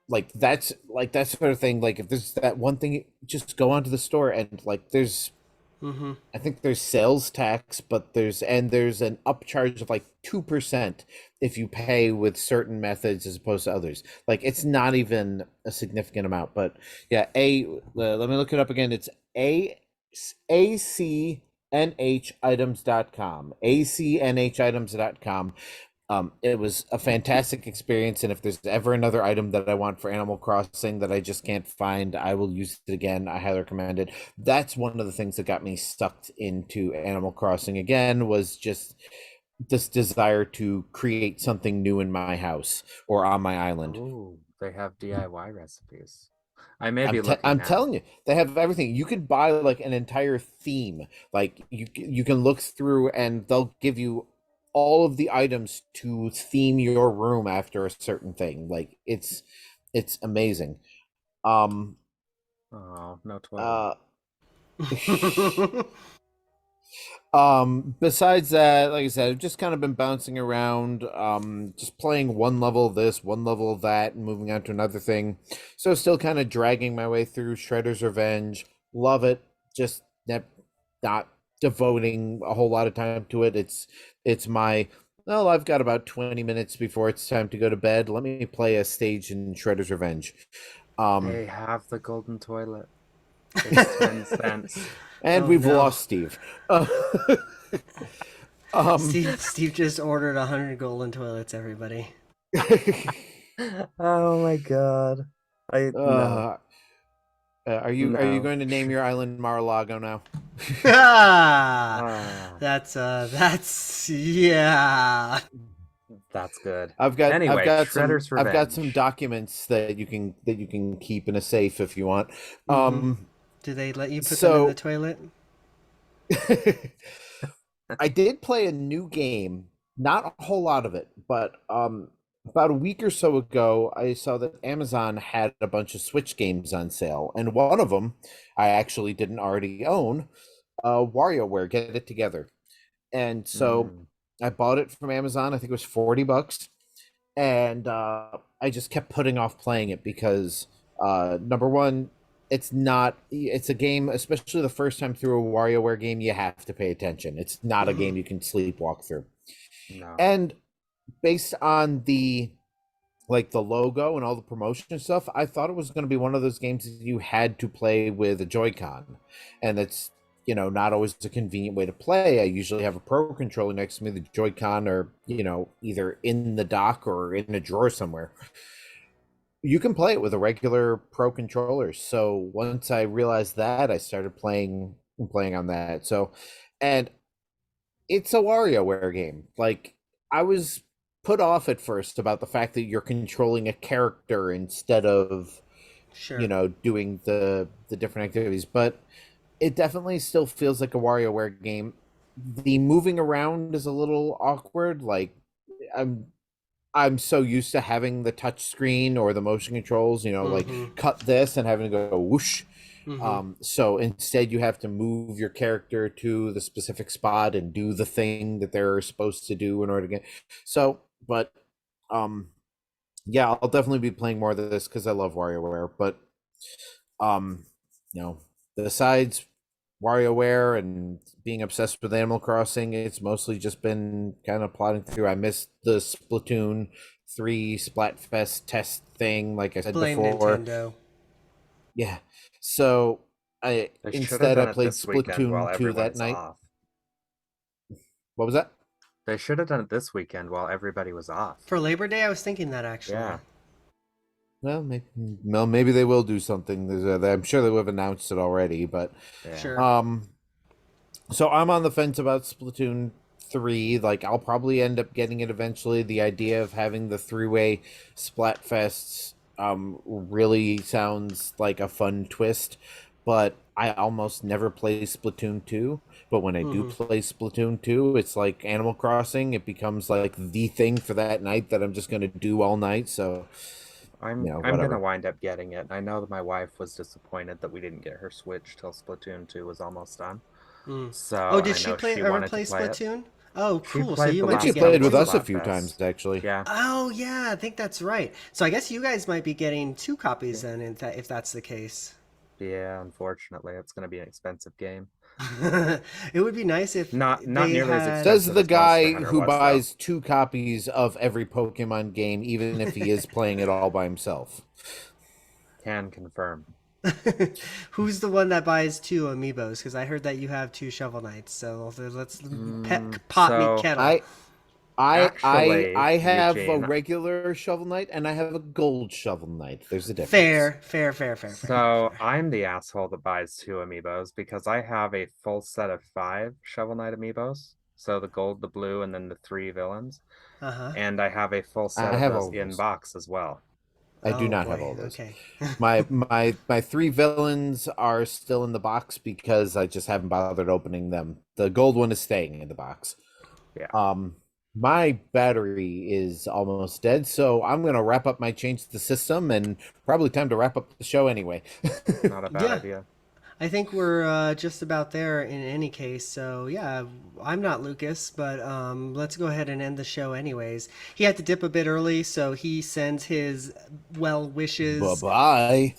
Like that sort of thing. Like if there's that one thing, just go onto the store and like there's I think there's sales tax, but there's an upcharge of like 2% if you pay with certain methods as opposed to others. Like it's not even a significant amount. But yeah, let me look it up again. It's acnhitems.com. acnhitems.com. It was a fantastic experience, and if there's ever another item that I want for Animal Crossing that I just can't find, I will use it again. I highly recommend it. That's one of the things that got me sucked into Animal Crossing again, was just this desire to create something new in my house or on my island. Ooh, they have DIY recipes. I may be looking. I'm telling you, they have everything. You could buy like an entire theme. Like you can look through, and they'll give you all of the items to theme your room after a certain thing. Like it's amazing. Oh, no toilet. Besides that, like I said, I've just kind of been bouncing around, just playing one level of this, one level of that, and moving on to another thing. So still kind of dragging my way through Shredder's Revenge. Love it. Just not devoting a whole lot of time to it. It's my, well, I've got about 20 minutes before it's time to go to bed. Let me play a stage in Shredder's Revenge. They have the golden toilet. It's 10 cents. And we've lost Steve. Steve just ordered 100 golden toilets, everybody. Oh my god. I no. Are you going to name your island Mar-a-Lago now? Ah, That's yeah. that's good. I've got Anyway, Shredder's I've got some Revenge. documents that you can keep in a safe if you want. Mm-hmm. Do they let you put them in the So toilet? I did play a new game, not a whole lot of it, but about a week or so ago, I saw that Amazon had a bunch of Switch games on sale, and one of them I actually didn't already own, WarioWare Get It Together. And so Mm, I bought it from Amazon. I think it was $40, and I just kept putting off playing it because number one, it's a game, especially the first time through a WarioWare game, you have to pay attention. It's not a Mm-hmm. game you can sleepwalk through. no. And based on the logo and all the promotion stuff, I thought it was going to be one of those games that you had to play with a Joy-Con, and that's not always a convenient way to play. I usually have a Pro controller next to me. The Joy-Con are either in the dock or in a drawer somewhere. You can play it with a regular Pro controller. So once I realized that, I started playing on that. So, and it's a WarioWare game. Like, I was put off at first about the fact that you're controlling a character instead of Sure. doing the different activities, but it definitely still feels like a WarioWare game. The moving around is a little awkward. Like, I'm I'm so used to having the touch screen or the motion controls, like Mm-hmm. cut this and having to go whoosh. Mm-hmm. So instead, you have to move your character to the specific spot and do the thing that they're supposed to do in order to get. So, but um, yeah, I'll definitely be playing more of this because I love WarioWare. But um, besides WarioWare and being obsessed with Animal Crossing, it's mostly just been kind of plodding through. I missed the Splatoon 3 Splatfest test thing, like I said Blame before. Nintendo. Yeah. So I They should have instead I done it played this weekend while Splatoon 2 everyone that is night. off. What was that? They should have done it this weekend while everybody was off. For Labor Day, I was thinking that actually. Yeah. Maybe they will do something. I'm sure they would have announced it already, but Yeah. Sure. So I'm on the fence about Splatoon 3. Like, I'll probably end up getting it eventually. The idea of having the three-way Splatfests really sounds like a fun twist, but I almost never play Splatoon 2. But when I do Mm-hmm. play Splatoon 2, it's like Animal Crossing. It becomes like the thing for that night that I'm just going to do all night. So, I'm gonna whatever. wind up getting it. I know that my wife was disappointed that we didn't get her Switch till Splatoon 2 was almost done. Mm. So, Oh, and did I she know play she ever wanted to play play it. Splatoon? Oh, She cool. So played you the might But be she last getting played couple with of two. us a few times, Splatfests. actually. Yeah. Oh yeah, I think that's right. So I guess you guys might be getting two copies then, if that's the case. Yeah, unfortunately, it's gonna be an expensive game. It would be nice if Not they nearly as had. Says expensive the as Monster guy Hunter who was, though. buys 2 copies of every Pokemon game, even if he is playing it all by himself. Can confirm. Who's the one that buys two amiibos? Because I heard that you have two Shovel Knights. So let's pot meet So kettle. actually, I have a Eugene, regular Shovel Knight and I have a gold Shovel Knight. There's a difference. Fair. so I'm the asshole that buys two amiibos because I have a full set of 5 Shovel Knight amiibos. So the gold, the blue, and then the 3 villains. Uh-huh. And I have a full set I of have those all of in those. box as well. I do Oh not have boy. all those. Okay. My 3 villains are still in the box because I just haven't bothered opening them. The gold one is staying in the box. Yeah. My battery is almost dead, so I'm gonna wrap up my change to the system and probably time to wrap up the show anyway. Not a bad Yeah. idea. I think we're just about there in any case. So yeah, I'm not Lucas, but let's go ahead and end the show anyways. He had to dip a bit early, so he sends his well Bye wishes. bye.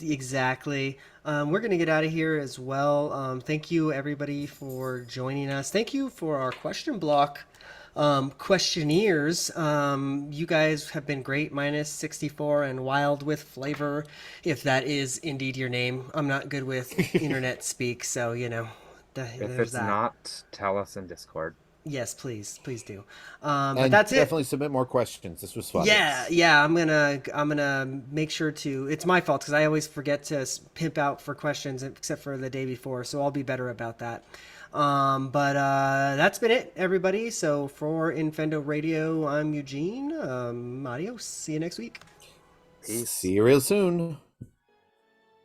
Exactly. We're gonna get out of here as well. Thank you everybody for joining us. Thank you for our question block. Questionnaires. You guys have been great. Minus 64 and wild with flavor, if that is indeed your name. I'm not good with internet speak, so If there's it's that. not, tell us in Discord. Yes, please do. And but that's definitely submit more questions. This was fun. Yeah. I'm gonna make sure to. It's my fault because I always forget to pimp out for questions, except for the day before. So I'll be better about that. But that's been it, everybody. So for Infendo Radio, I'm Eugene. Adios. See you next week. Peace. See you real soon.